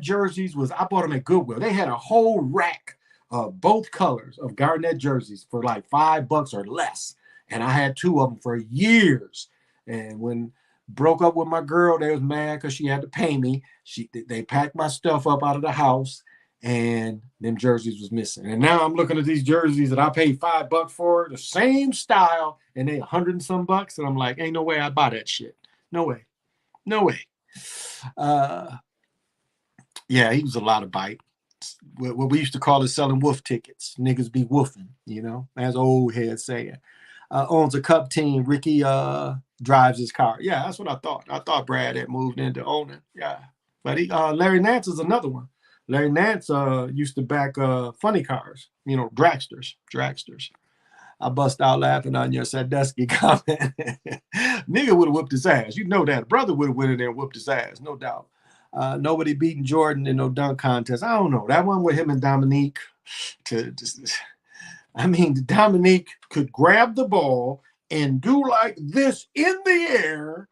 jerseys was? I bought them at Goodwill. They had a whole rack of both colors of Garnett jerseys for like $5 or less. And I had two of them for years. And when broke up with my girl, they was mad because she had to pay me. They packed my stuff up out of the house, and them jerseys was missing. And now I'm looking at these jerseys that I paid $5 for, the same style, and they $100 and some bucks. And I'm like, ain't no way I'd buy that shit. No way. No way. Yeah, he was a lot of bite. What we used to call it selling wolf tickets. Niggas be woofing, you know, as old heads saying. Owns a Cup team. Ricky drives his car. Yeah, that's what I thought. I thought Brad had moved into owning. Yeah, but Larry Nance is another one. Larry Nance used to back funny cars, you know, dragsters. I bust out laughing on your Sandusky comment. Nigga would have whooped his ass. You know that. Brother would have went in there and whooped his ass, no doubt. Nobody beating Jordan in no dunk contest. I don't know. That one with him and Dominique Dominique could grab the ball and do like this in the air.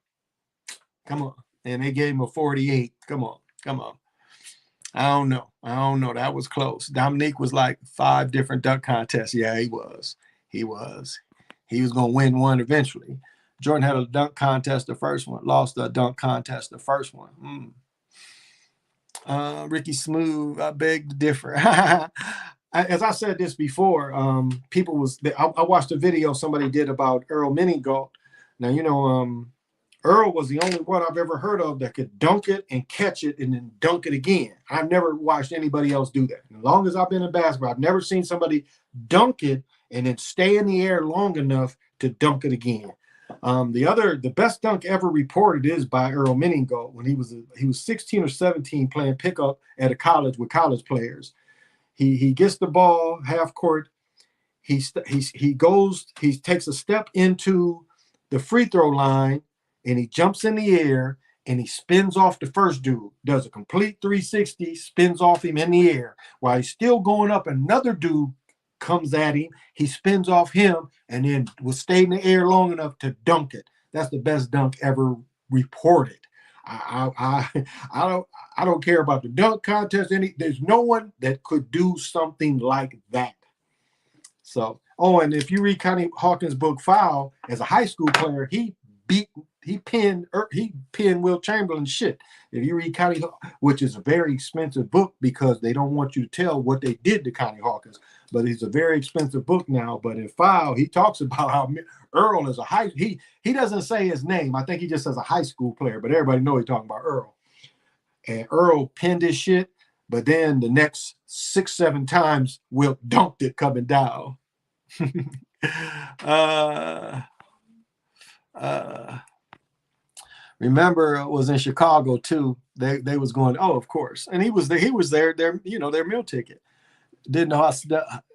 Come on. And they gave him a 48. Come on. I don't know. That was close. Dominique was like 5 different dunk contests. Yeah, he was. He was going to win one eventually. Jordan had a dunk contest the first one. Lost a dunk contest the first one. Ricky Smooth, I beg to differ. As I said this before, I watched a video somebody did about Earl Meningalt. Now, you know, Earl was the only one I've ever heard of that could dunk it and catch it and then dunk it again. I've never watched anybody else do that. As long as I've been in basketball, I've never seen somebody dunk it and then stay in the air long enough to dunk it again. The best dunk ever reported is by Earl Meningalt when he was 16 or 17 playing pickup at a college with college players. He gets the ball half court. He takes a step into the free throw line and he jumps in the air and he spins off the first dude, does a complete 360, spins off him in the air. While he's still going up, another dude comes at him. He spins off him and then will stay in the air long enough to dunk it. That's the best dunk ever reported. I don't care about the dunk contest. There's no one that could do something like that. So, and if you read Connie Hawkins' book Foul, as a high school player, he pinned Will Chamberlain shit. If you read Connie, which is a very expensive book because they don't want you to tell what they did to Connie Hawkins, but it's a very expensive book now. But in Foul, he talks about how Earl is he doesn't say his name. I think he just says a high school player, but everybody knows he's talking about Earl. And Earl pinned his shit, but then the next 6-7 times Will dunked it coming down. Remember, it was in Chicago too. They was going, of course, and he was there. Their meal ticket. Didn't know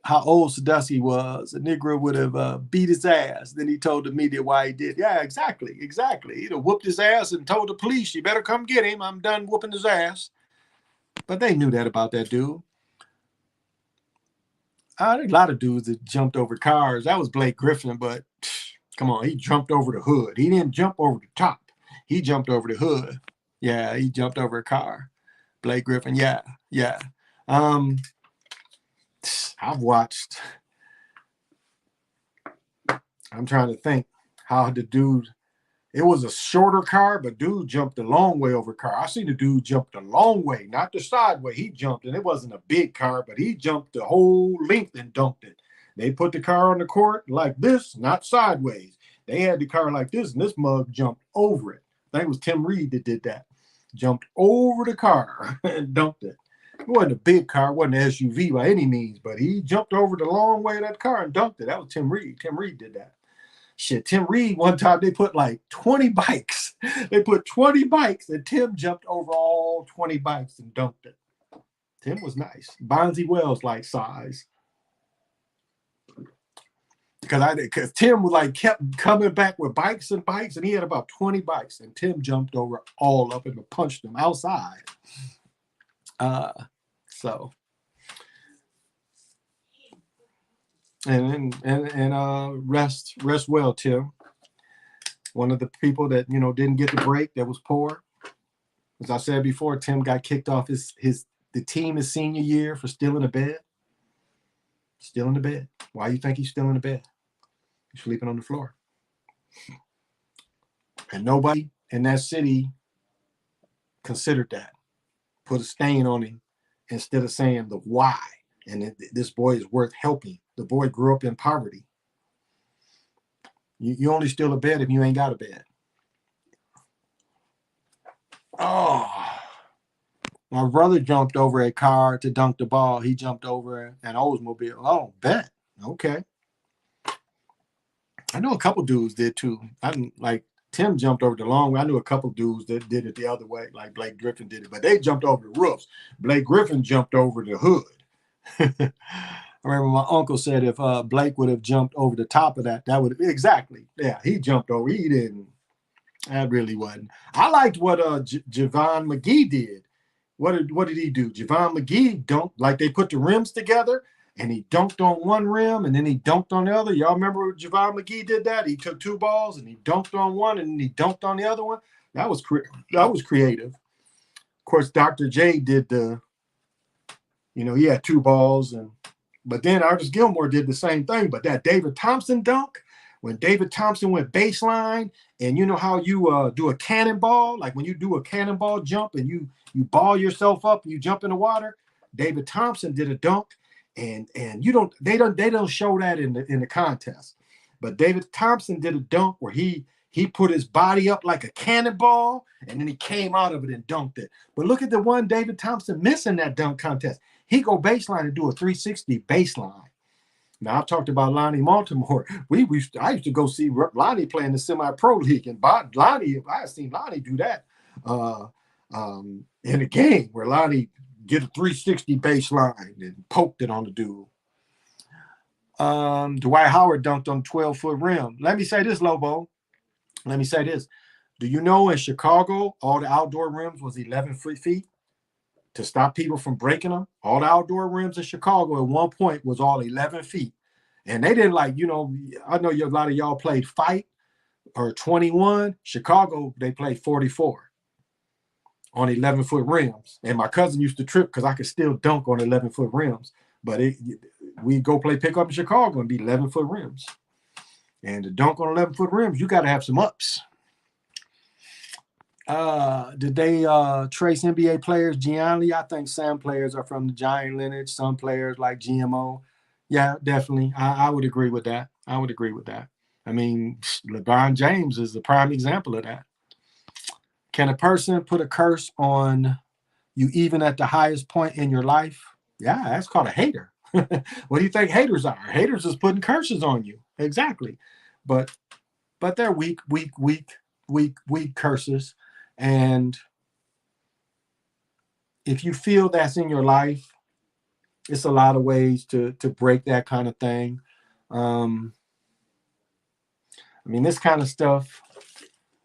how old Sandusky was. A Negro would have beat his ass. Then he told the media why he did. Yeah, exactly. He'd have whooped his ass and told the police, "You better come get him. I'm done whooping his ass." But they knew that about that dude. a lot of dudes that jumped over cars. That was Blake Griffin, but come on, he jumped over the hood. He didn't jump over the top. He jumped over the hood. Yeah, he jumped over a car. Blake Griffin, yeah. I've watched. I'm trying to think how the dude. It was a shorter car, but dude jumped a long way over car. I seen the dude jump the long way, not the side way. He jumped, and it wasn't a big car, but he jumped the whole length and dunked it. They put the car on the court like this, not sideways. They had the car like this, and this mug jumped over it. I think it was Tim Reed that did that. Jumped over the car and dunked it. It wasn't a big car, it wasn't an SUV by any means, but he jumped over the long way of that car and dunked it. That was Tim Reed. Tim Reed did that. Shit, Tim Reed, one time they put like 20 bikes. They put 20 bikes, and Tim jumped over all 20 bikes and dunked it. Tim was nice. Bonzi Wells like size. Because Tim was like kept coming back with bikes, and he had about 20 bikes, and Tim jumped over all of them and punched them outside. So. And rest well, Tim. One of the people that didn't get the break, that was poor. As I said before, Tim got kicked off the team his senior year for stealing a bed. Still in the bed. Why you think he's still in the bed? He's sleeping on the floor. And nobody in that city considered that. Put a stain on him instead of saying the why. And this boy is worth helping. The boy grew up in poverty. You only steal a bed if you ain't got a bed. Oh, my brother jumped over a car to dunk the ball. He jumped over an Oldsmobile. Oh, bet. Okay. I know a couple dudes did too. Like Tim jumped over the long way. I knew a couple dudes that did it the other way, like Blake Griffin did it, but they jumped over the roofs. Blake Griffin jumped over the hood. I remember my uncle said if Blake would have jumped over the top of that would have exactly. Yeah, he jumped over. He didn't. That really wasn't. I liked what Javon McGee did. What did he do? Javon McGee dunked, like they put the rims together, and he dunked on one rim, and then he dunked on the other. Y'all remember Javon McGee did that? He took two balls, and he dunked on one, and then he dunked on the other one. That was creative. Of course, Dr. J did the. He had two balls, but then Artis Gilmore did the same thing. But that David Thompson dunk, when David Thompson went baseline, and you know how you do a cannonball, like when you do a cannonball jump and you ball yourself up and you jump in the water. David Thompson did a dunk, and they don't show that in the contest. But David Thompson did a dunk where he put his body up like a cannonball, and then he came out of it and dunked it. But look at the one David Thompson missed in that dunk contest. He go baseline and do a 360 baseline. Now, I've talked about Lonnie Baltimore. I used to go see Lonnie play in the semi-pro league, and I seen Lonnie do that in a game where Lonnie get a 360 baseline and poked it on the dude. Dwight Howard dunked on 12-foot rim. Let me say this, Lobo. Let me say this. Do you know in Chicago, all the outdoor rims was 11 feet? To stop people from breaking them, all the outdoor rims in Chicago at one point was all 11 feet. And they didn't I know a lot of y'all played fight or 21. Chicago, they played 44 on 11-foot rims. And my cousin used to trip because I could still dunk on 11-foot rims. But we go play pickup in Chicago and be 11-foot rims. And to dunk on 11-foot rims, you got to have some ups. Did they trace NBA players? Gianni, I think some players are from the Giant lineage. Some players like GMO. Yeah, definitely. I would agree with that. I mean, LeBron James is the prime example of that. Can a person put a curse on you even at the highest point in your life? Yeah, that's called a hater. What do you think haters are? Haters is putting curses on you. Exactly. But they're weak curses. And if you feel that's in your life, it's a lot of ways to break that kind of thing. I mean, this kind of stuff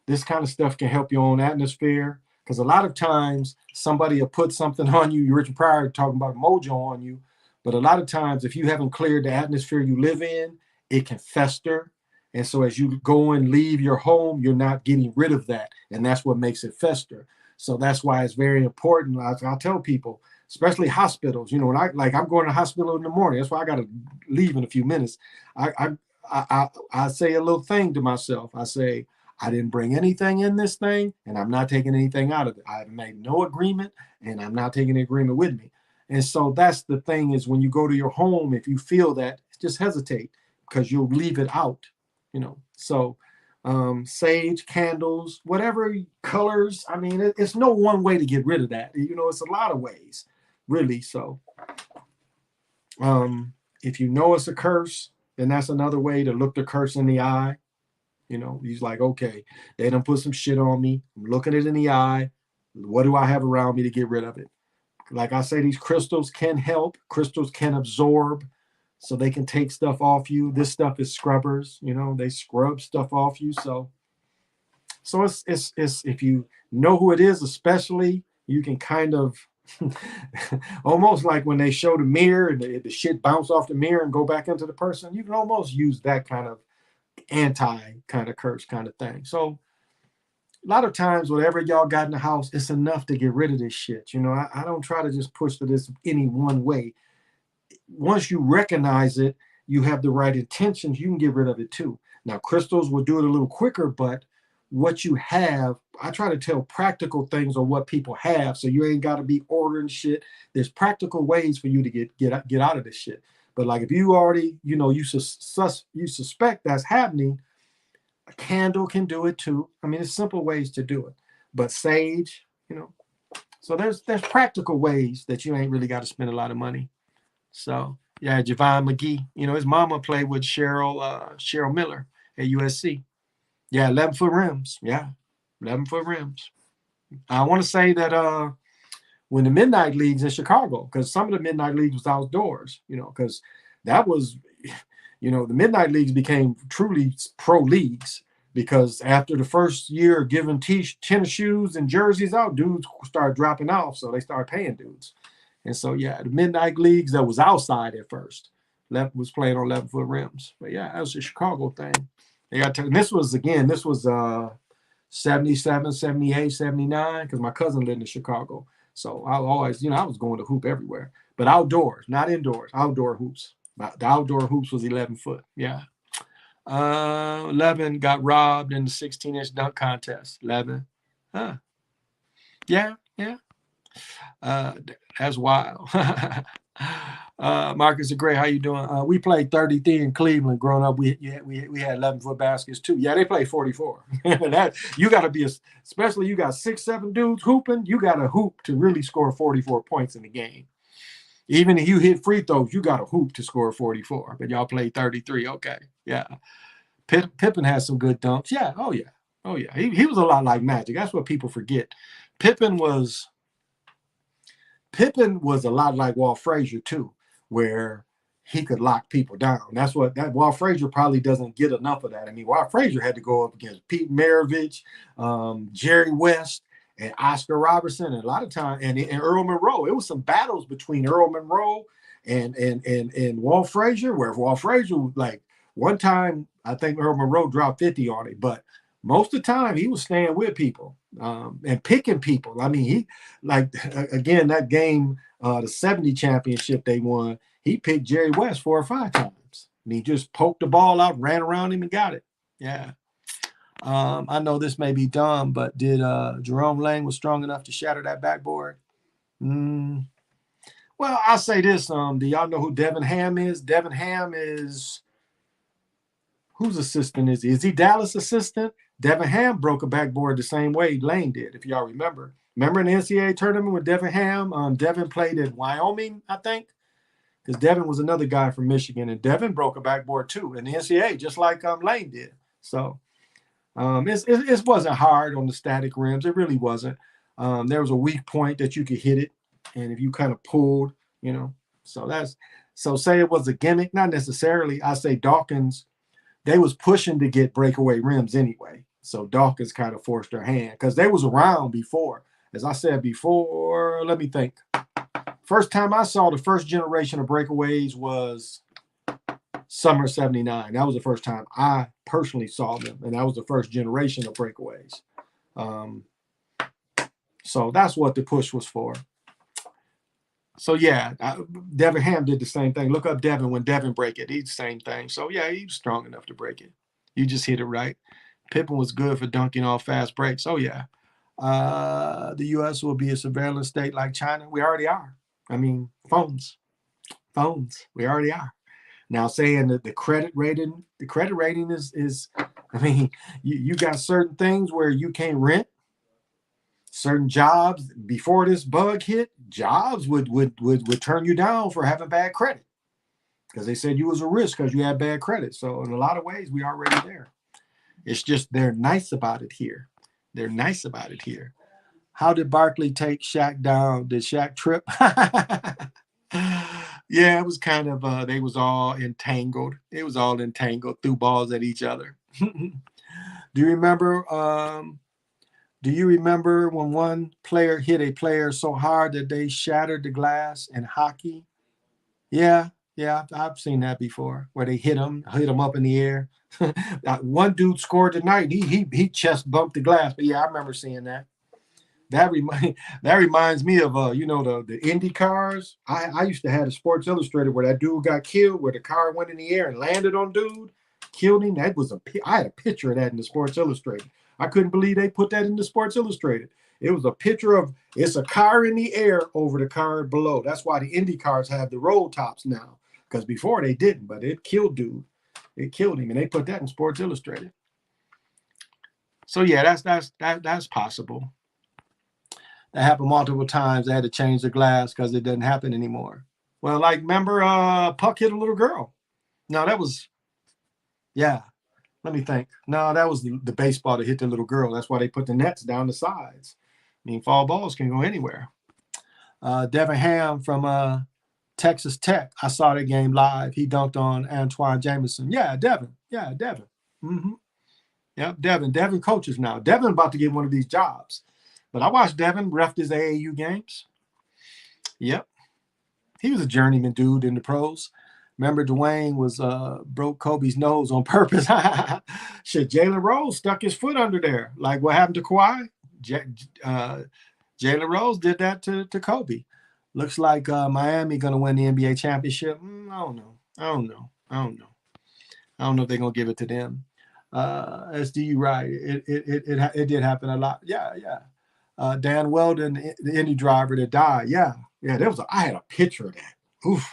can help your own atmosphere, because a lot of times somebody will put something on you. Richard Pryor talking about mojo on you, But a lot of times, if you haven't cleared the atmosphere you live in, it can fester. And so as you go and leave your home, you're not getting rid of that. And that's what makes it fester. So that's why it's very important. I'll tell people, especially hospitals, you know, when I'm going to the hospital in the morning, that's why I got to leave in a few minutes. I say a little thing to myself. I say, I didn't bring anything in this thing, and I'm not taking anything out of it. I've made no agreement, and I'm not taking the agreement with me. And so that's the thing is when you go to your home, if you feel that, just hesitate because you'll leave it out, you know. So sage, candles, whatever colors. I mean, it's no one way to get rid of that. You know, it's a lot of ways, really. So if you know it's a curse, then that's another way to look the curse in the eye. You know, he's like, okay, they done put some shit on me. I'm looking it in the eye. What do I have around me to get rid of it? Like I say, these crystals can help. Crystals can absorb, so they can take stuff off you. This stuff is scrubbers. You know, they scrub stuff off you. So it's if you know who it is, especially, you can kind of almost like when they show the mirror and the shit bounce off the mirror and go back into the person. You can almost use that kind of anti kind of curse kind of thing. So a lot of times, whatever y'all got in the house, it's enough to get rid of this shit. You know, I don't try to just push for this any one way. Once you recognize it, you have the right intentions, you can get rid of it too. Now, crystals will do it a little quicker, but what you have, I try to tell practical things on what people have, so you ain't got to be ordering shit. There's practical ways for you to get out of this shit. But like if you already, you know, you suspect that's happening, a candle can do it too. I mean, there's simple ways to do it. But sage, you know, so there's practical ways that you ain't really got to spend a lot of money. So yeah, Javon McGee, you know, his mama played with Cheryl Miller at USC. Yeah, 11-foot rims. Yeah, 11-foot rims. I want to say that when the Midnight Leagues in Chicago, because some of the Midnight Leagues was outdoors, you know, because that was, you know, the Midnight Leagues became truly pro leagues because after the first year of giving tennis shoes and jerseys out, dudes started dropping off, so they started paying dudes. And so, yeah, the Midnight Leagues that was outside at first was playing on 11-foot rims. But, yeah, that was a Chicago thing. And this was 77, 78, 79, because my cousin lived in Chicago. So I always, you know, I was going to hoop everywhere. But outdoors, not indoors, outdoor hoops. The outdoor hoops was 11-foot. Yeah. 11 got robbed in the 16-inch dunk contest. 11. Huh. Yeah. That's wild. Marcus is great. How you doing? We played 33 in Cleveland growing up. We had 11-foot baskets too. Yeah, they play 44. That you got to be especially you got 6-7 dudes hooping. You got to hoop to really score 44 points in the game. Even if you hit free throws, you got to hoop to score 44. But y'all played 33. Okay, yeah. Pippen has some good dunks. Yeah. Oh yeah. He was a lot like Magic. That's what people forget. Pippen was a lot like Walt Frazier too, where he could lock people down. That's what that Walt Frazier probably doesn't get enough of that. I mean, Walt Frazier had to go up against Pete Maravich, Jerry West, and Oscar Robertson, and a lot of times, and Earl Monroe. It was some battles between Earl Monroe and Walt Frazier, where Walt Frazier, like one time, I think Earl Monroe dropped 50 on it, but most of the time he was staying with people and picking people. I mean, he again, that game, the 70 championship they won, he picked Jerry West 4 or 5 times. And he just poked the ball out, ran around him and got it. Yeah. I know this may be dumb, but did Jerome Lang was strong enough to shatter that backboard? Well, I'll say this. Do y'all know who Devin Ham is? Devin Ham is whose assistant is he? Is he Dallas' assistant? Devin Ham broke a backboard the same way Lane did, if y'all remember. Remember in the NCAA tournament with Devin Ham? Devin played at Wyoming, I think, because Devin was another guy from Michigan, and Devin broke a backboard too in the NCAA, just like Lane did. So it wasn't hard on the static rims. It really wasn't. There was a weak point that you could hit it, and if you kind of pulled, you know. So say it was a gimmick, not necessarily. I say Dawkins, they was pushing to get breakaway rims anyway. So Dawkins kind of forced their hand because they was around before. As I said before, let me think. First time I saw the first generation of breakaways was summer '79. That was the first time I personally saw them, and that was the first generation of breakaways. So that's what the push was for. So yeah, Devin Ham did the same thing. Look up Devin when Devin break it. He's the same thing. So yeah, he was strong enough to break it. You just hit it right. Pippen was good for dunking off fast breaks. Oh yeah. The U.S. will be a surveillance state like China. We already are. I mean, phones. We already are. Now saying that the credit rating is I mean, you got certain things where you can't rent. Certain jobs before this bug hit, jobs would turn you down for having bad credit because they said you was a risk because you had bad credit. So in a lot of ways, we already there. It's just they're nice about it here. They're nice about it here. How did Barkley take Shaq down? Did Shaq trip? Yeah, it was kind of they was all entangled. It was all entangled, threw balls at each other. Do you remember? Do you remember when one player hit a player so hard that they shattered the glass in hockey? Yeah, I've seen that before, where they hit him up in the air. One dude scored tonight. He chest bumped the glass. But yeah, I remember seeing that. That reminds me of the Indy cars. I used to have a Sports Illustrated where that dude got killed, where the car went in the air and landed on dude, killed him. I had a picture of that in the Sports Illustrated. I couldn't believe they put that in the Sports Illustrated. It was a picture of it's a car in the air over the car below. That's why the Indy cars have the roll tops now, because before they didn't. But it killed dude. It killed him, and they put that in Sports Illustrated. So yeah, that's possible. That happened multiple times. They had to change the glass because it doesn't happen anymore. Well, like remember, Puck hit a little girl. No, that was, yeah. Let me think. No, that was the baseball that hit the little girl. That's why they put the nets down the sides. I mean, fall balls can go anywhere. Devin Ham from Texas Tech. I saw that game live. He dunked on Antoine Jameson. Yeah, Devin. Mm-hmm. Yep, Devin. Devin coaches now. Devin about to get one of these jobs. But I watched Devin ref his AAU games. Yep. He was a journeyman dude in the pros. Remember Dwayne was broke Kobe's nose on purpose. Shit, Jalen Rose stuck his foot under there. Like what happened to Kawhi? Jalen Rose did that to Kobe. Looks like Miami going to win the NBA championship. I don't know. I don't know if they're going to give it to them. SDU, right. It did happen a lot. Yeah. Dan Weldon, the Indy driver that died. Yeah. I had a picture of that. Oof.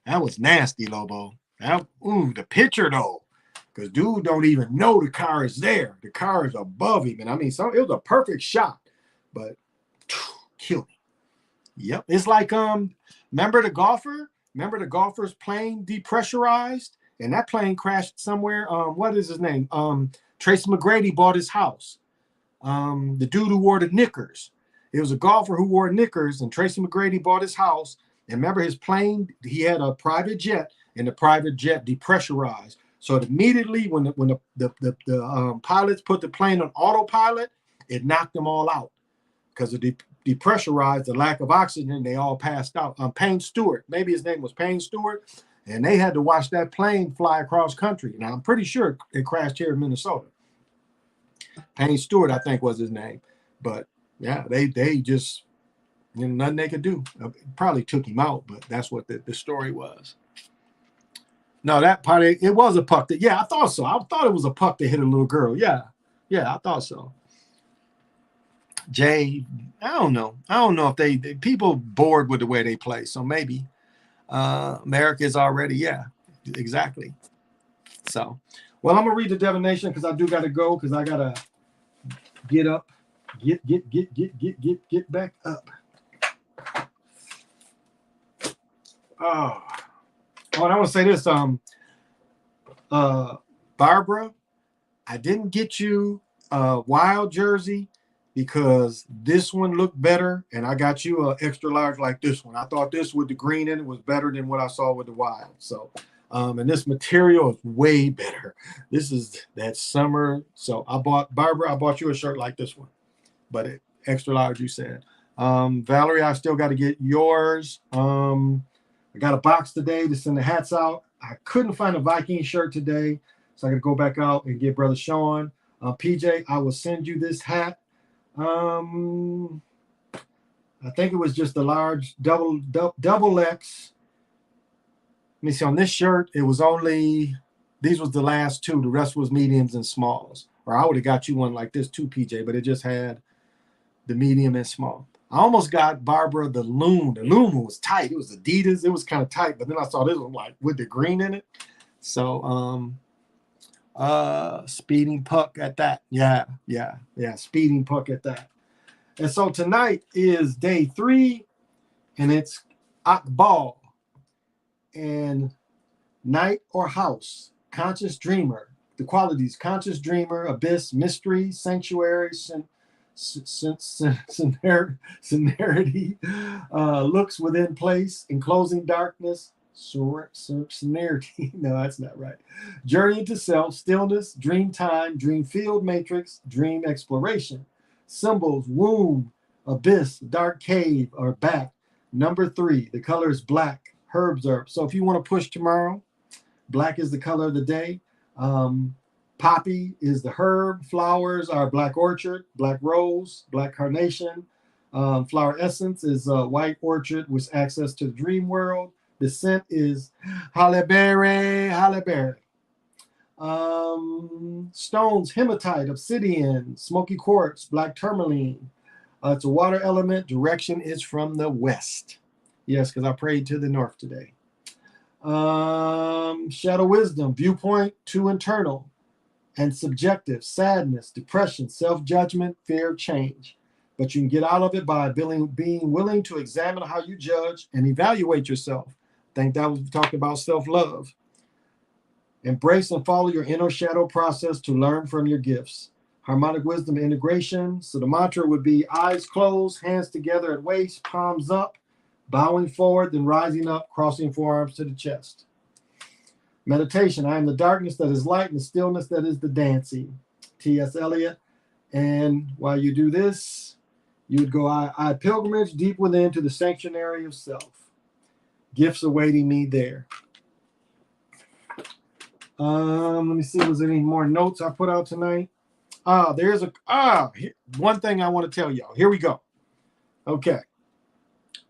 That was nasty, Lobo. The picture though, because dude don't even know the car is there. The car is above him, and I mean, it was a perfect shot, but killed him. Yep, it's like remember the golfer? Remember the golfer's plane depressurized, and that plane crashed somewhere. What is his name? Tracy McGrady bought his house. The dude who wore the knickers. It was a golfer who wore knickers, and Tracy McGrady bought his house. And remember his plane, he had a private jet, and the private jet depressurized. So immediately when the pilots put the plane on autopilot, it knocked them all out because it depressurized, the lack of oxygen, they all passed out. Payne Stewart, maybe his name was Payne Stewart, and they had to watch that plane fly across country. Now, I'm pretty sure it crashed here in Minnesota. Payne Stewart, I think, was his name. But, yeah, they just... nothing they could do. Probably took him out, but that's what the story was. No, that part, it was a puck. I thought so. I thought it was a puck that hit a little girl. Yeah, I thought so. Jay, I don't know. I don't know if they people bored with the way they play, so maybe America is already, exactly. So, well, I'm going to read the Devin Nation because I do got to go because I got to get up, get back up. Oh, and I want to say this. Barbara, I didn't get you a Wild jersey because this one looked better, and I got you an extra large like this one. I thought this with the green in it was better than what I saw with the Wild. So, and this material is way better. This is that summer. So I bought you a shirt like this one, but extra large, you said. Valerie, I still got to get yours. I got a box today to send the hats out. I couldn't find a Viking shirt today, so I got to go back out and get Brother Sean. PJ, I will send you this hat. I think it was just a large double X. Let me see, on this shirt, it was only, these was the last two. The rest was mediums and smalls. Or I would have got you one like this too, PJ, but it just had the medium and small. I almost got Barbara the Loom. The Loom was tight. It was Adidas. It was kind of tight, but then I saw this one like with the green in it. So speeding puck at that. Yeah. Speeding puck at that. And so tonight is day 3, and it's Akbal and Night or House, Conscious Dreamer. The qualities: conscious dreamer, abyss, mystery, sanctuary, celerity, looks within place, enclosing darkness, celerity. No, that's not right. Journey into self, stillness, dream time, dream field matrix, dream exploration. Symbols: womb, abyss, dark cave, or back. Number 3, the color is black. Herbs are, so if you want to push tomorrow, black is the color of the day. Poppy is the herb. Flowers are black orchard, black rose, black carnation. Flower essence is white orchid with access to the dream world. The scent is halle berry. Stones: hematite, obsidian, smoky quartz, black tourmaline. It's a water element. Direction is from the west. Yes, because I prayed to the north today. Shadow wisdom: viewpoint, too internal and subjective, sadness, depression, self-judgment, fear, change. But you can get out of it by being willing to examine how you judge and evaluate yourself. I think that was talking about self-love. Embrace and follow your inner shadow process to learn from your gifts. Harmonic wisdom integration. So the mantra would be eyes closed, hands together at waist, palms up, bowing forward, then rising up, crossing forearms to the chest. Meditation: I am the darkness that is light and the stillness that is the dancing. T.S. Eliot. And while you do this, you would go, I pilgrimage deep within to the sanctuary of self. Gifts awaiting me there. Let me see, was there any more notes I put out tonight? There's one thing I want to tell y'all. Here we go. Okay.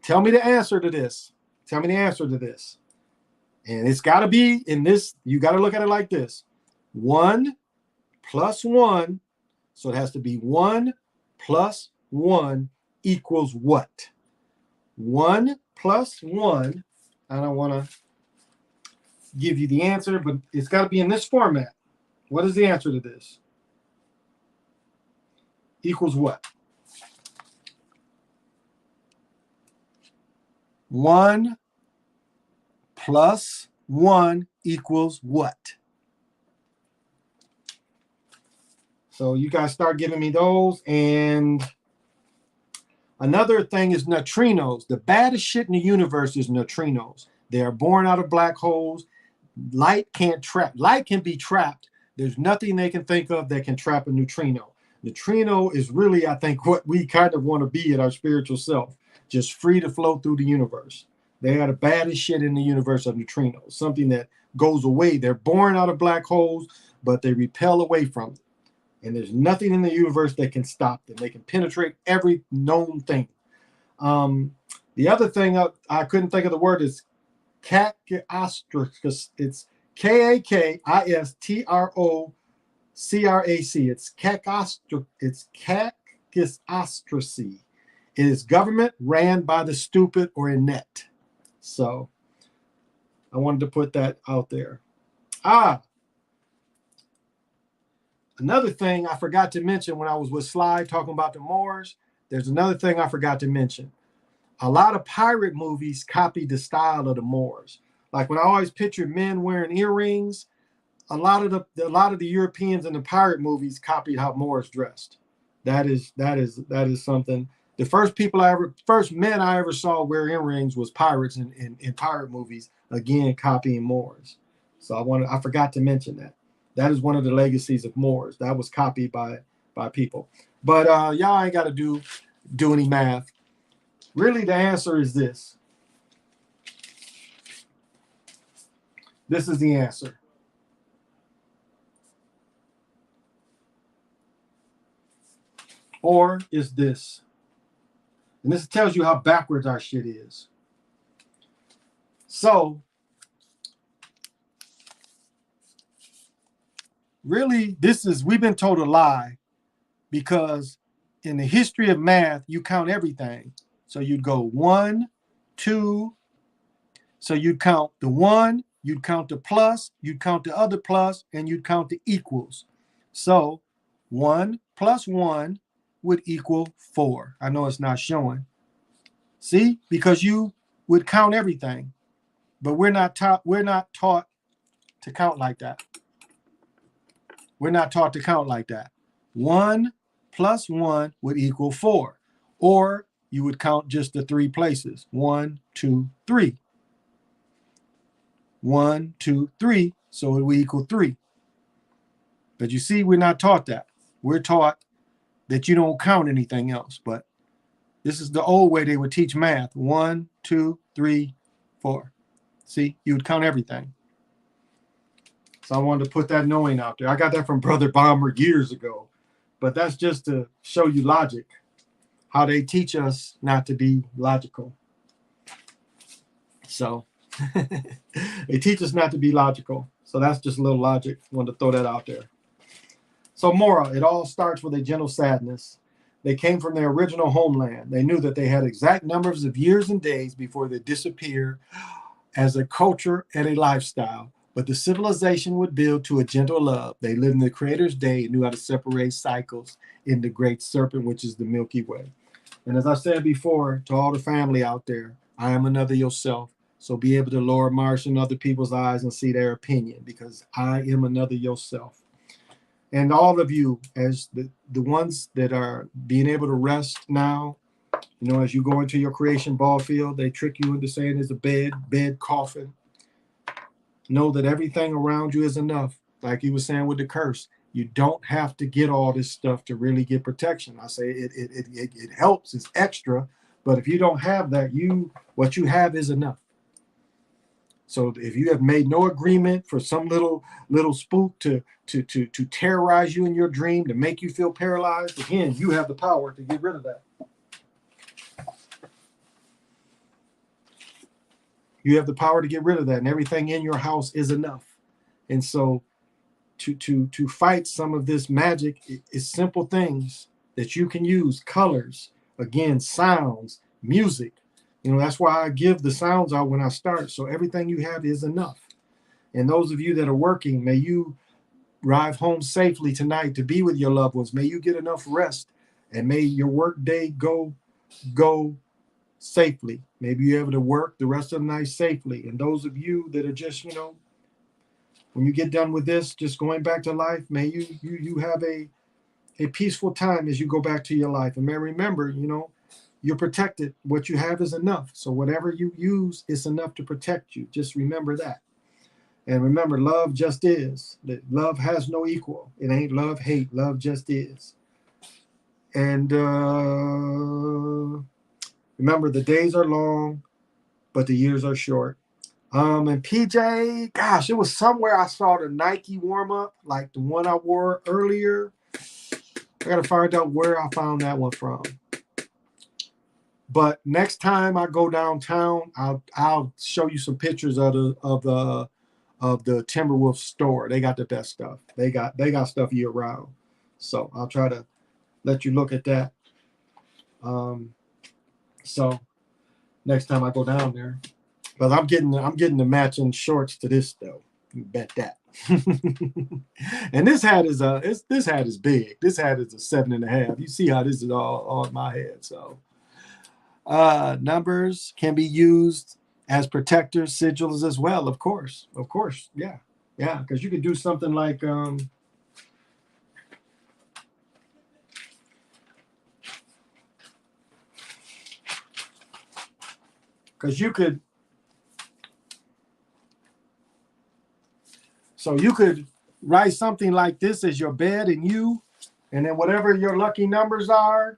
Tell me the answer to this. And it's got to be in this, you got to look at it like this. 1 plus 1, so it has to be 1 plus 1 equals what? 1 plus 1, I don't want to give you the answer, but it's got to be in this format. What is the answer to this? Equals what? 1 plus 1 equals what? So you guys start giving me those. And another thing is neutrinos. The baddest shit in the universe is neutrinos. They are born out of black holes. Light can't trap. Light can be trapped. There's nothing they can think of that can trap a neutrino. Neutrino is really, I think, what we kind of want to be at our spiritual self. Just free to flow through the universe. They are the baddest shit in the universe of neutrinos. Something that goes away. They're born out of black holes, but they repel away from it. And there's nothing in the universe that can stop them. They can penetrate every known thing. The other thing I couldn't think of the word is Kakistroc. It's Kakistrocracy. It's Kakistroc. It's Kakistrocy. It is government ran by the stupid or inept. So I wanted to put that out there. Another thing I forgot to mention when I was with Sly talking about the Moors, there's another thing I forgot to mention. A lot of pirate movies copied the style of the Moors. Like when I always picture men wearing earrings, a lot of the Europeans in the pirate movies copied how Moors dressed. That is something. The first men I ever saw wear earrings was pirates in pirate movies, again copying Moors. So I forgot to mention that. That is one of the legacies of Moors. That was copied by people. But y'all ain't got to do any math. Really, the answer is this. This is the answer. Or is this. And this tells you how backwards our shit is. So, really, we've been told a lie, because in the history of math, you count everything. So you'd go 1, 2. So you'd count the 1, you'd count the plus, you'd count the other plus, and you'd count the equals. So 1 plus 1 would equal 4. I know it's not showing. See, because you would count everything, but we're not taught to count like that. We're not taught to count like that. 1 plus 1 would equal 4. Or you would count just the 3 places. 1, 2, 3. 1, 2, 3. So it would equal 3. But you see, we're not taught that. We're taught that you don't count anything else. But this is the old way they would teach math. 1, 2, 3, 4. See, you would count everything. So I wanted to put that knowing out there. I got that from Brother Bomber years ago. But that's just to show you logic, how they teach us not to be logical. So they teach us not to be logical. So that's just a little logic. I wanted to throw that out there. So moral, it all starts with a gentle sadness. They came from their original homeland. They knew that they had exact numbers of years and days before they disappear as a culture and a lifestyle. But the civilization would build to a gentle love. They lived in the Creator's day, knew how to separate cycles in the great serpent, which is the Milky Way. And as I said before, to all the family out there, I am another yourself. So be able to lower Mars in other people's eyes and see their opinion, because I am another yourself. And all of you, as the ones that are being able to rest now, you know, as you go into your creation ball field, they trick you into saying it's a bed coffin. Know that everything around you is enough. Like he was saying with the curse, you don't have to get all this stuff to really get protection. I say it helps, it's extra, but if you don't have that, what you have is enough. So if you have made no agreement for some little spook to terrorize you in your dream, to make you feel paralyzed, again, you have the power to get rid of that. You have the power to get rid of that, and everything in your house is enough. And so to fight some of this magic is simple things that you can use. Colors, again, sounds, music. You know, that's why I give the sounds out when I start. So everything you have is enough. And those of you that are working, may you arrive home safely tonight to be with your loved ones. May you get enough rest, and may your work day go safely. Maybe you're able to work the rest of the night safely. And those of you that are just, you know, when you get done with this, just going back to life, may you have a peaceful time as you go back to your life. And may remember, you know, you're protected. What you have is enough. So whatever you use is enough to protect you. Just remember that. And remember, love just is. That love has no equal. It ain't love, hate. Love just is. And remember, the days are long, but the years are short. And PJ, gosh, it was somewhere I saw the Nike warm-up, like the one I wore earlier. I got to find out where I found that one from. But next time I go downtown, I'll show you some pictures of the Timberwolf store. They got the best stuff. They got stuff year round. So I'll try to let you look at that. So next time I go down there, but I'm getting the matching shorts to this though. You bet that. And this hat is big. This hat is a 7.5. You see how this is all in my head. So numbers can be used as protectors, sigils as well. Of course. Yeah. Because you could do something like because you could write something like this as your bed and then whatever your lucky numbers are,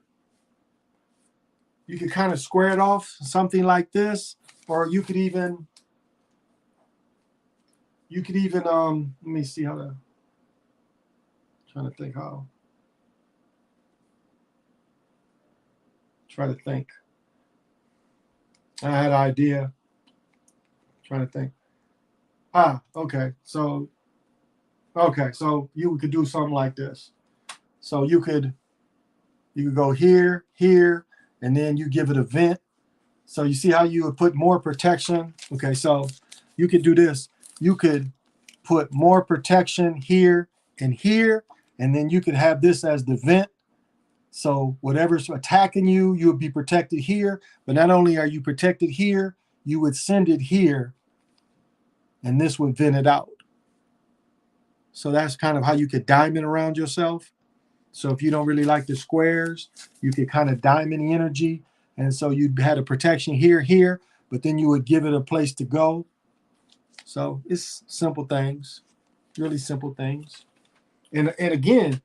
you could kind of square it off something like this, or you could even let me see how to, trying to think how. Try to think. I had an idea. Trying to think. Okay. So you could do something like this. So you could go here, here, and then you give it a vent. So you see how you would put more protection. Okay, so you could do this. You could put more protection here and here, and then you could have this as the vent. So whatever's attacking you, you would be protected here. But not only are you protected here, you would send it here, and this would vent it out. So that's kind of how you could diamond around yourself. So if you don't really like the squares, you could kind of diamond the energy. And so you had a protection here, here, but then you would give it a place to go. So it's simple things, really simple things. And again,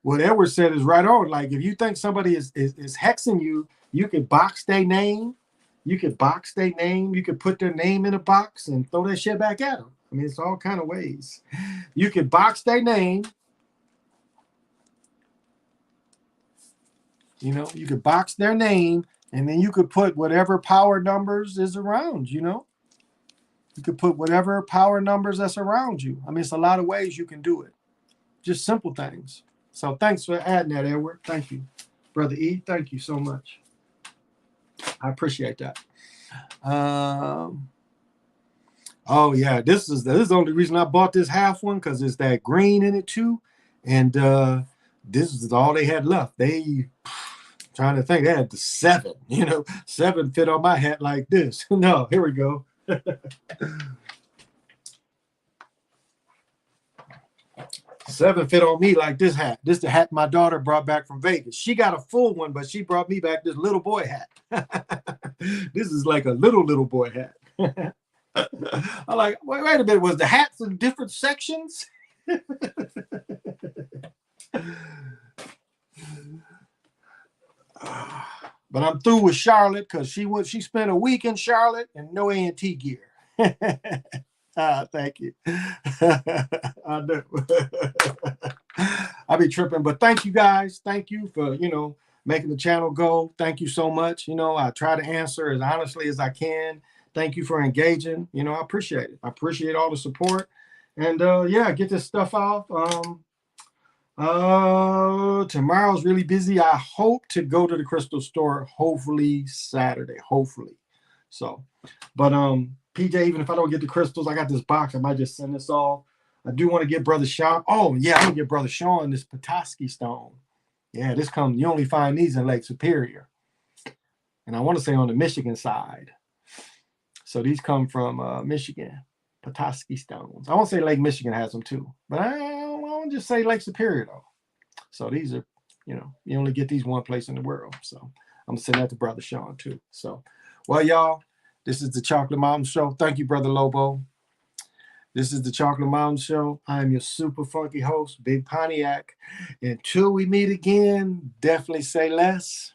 what Edward said is right on. Like if you think somebody is hexing you, you could box their name. You could box their name. You could put their name in a box and throw that shit back at them. I mean, it's all kind of ways. You could box their name. You know, you could box their name, and then you could put whatever power numbers is around, you know. You could put whatever power numbers that's around you. I mean, it's a lot of ways you can do it. Just simple things. So thanks for adding that, Edward. Thank you. Brother E, thank you so much. I appreciate that. Oh, yeah, this is the only reason I bought this half one, because it's that green in it, too. And this is all they had left. Trying to think, they had the 7, you know, 7 fit on my hat like this. No, here we go. 7 fit on me like this hat. This is the hat my daughter brought back from Vegas. She got a full one, but she brought me back this little boy hat. This is like a little boy hat. I'm like, wait a minute, was the hats in different sections? But I'm through with Charlotte because she spent a week in Charlotte and no A&T gear. Thank you. I know. I'll be tripping, but thank you guys. Thank you for, you know, making the channel go. Thank you so much. You know, I try to answer as honestly as I can. Thank you for engaging. You know, I appreciate it. I appreciate all the support. And yeah, get this stuff off. Tomorrow's really busy. I hope to go to the crystal store hopefully Saturday. Hopefully. So, but PJ, even if I don't get the crystals, I got this box. I might just send this off. I do want to get Brother Sean. Oh, yeah, I'm gonna get Brother Sean this Petoskey stone. Yeah, this comes, you only find these in Lake Superior. And I want to say on the Michigan side. So these come from Michigan, Petoskey stones. I want to say Lake Michigan has them too, but I want to just say Lake Superior though. So these are, you know, you only get these one place in the world. So I'm sending that to Brother Sean too. So, well, y'all, this is the Chocolate Mountain Show. Thank you, Brother Lobo. This is the Chocolate Mountain Show. I'm your super funky host, Big Pontiac. Until we meet again, definitely say less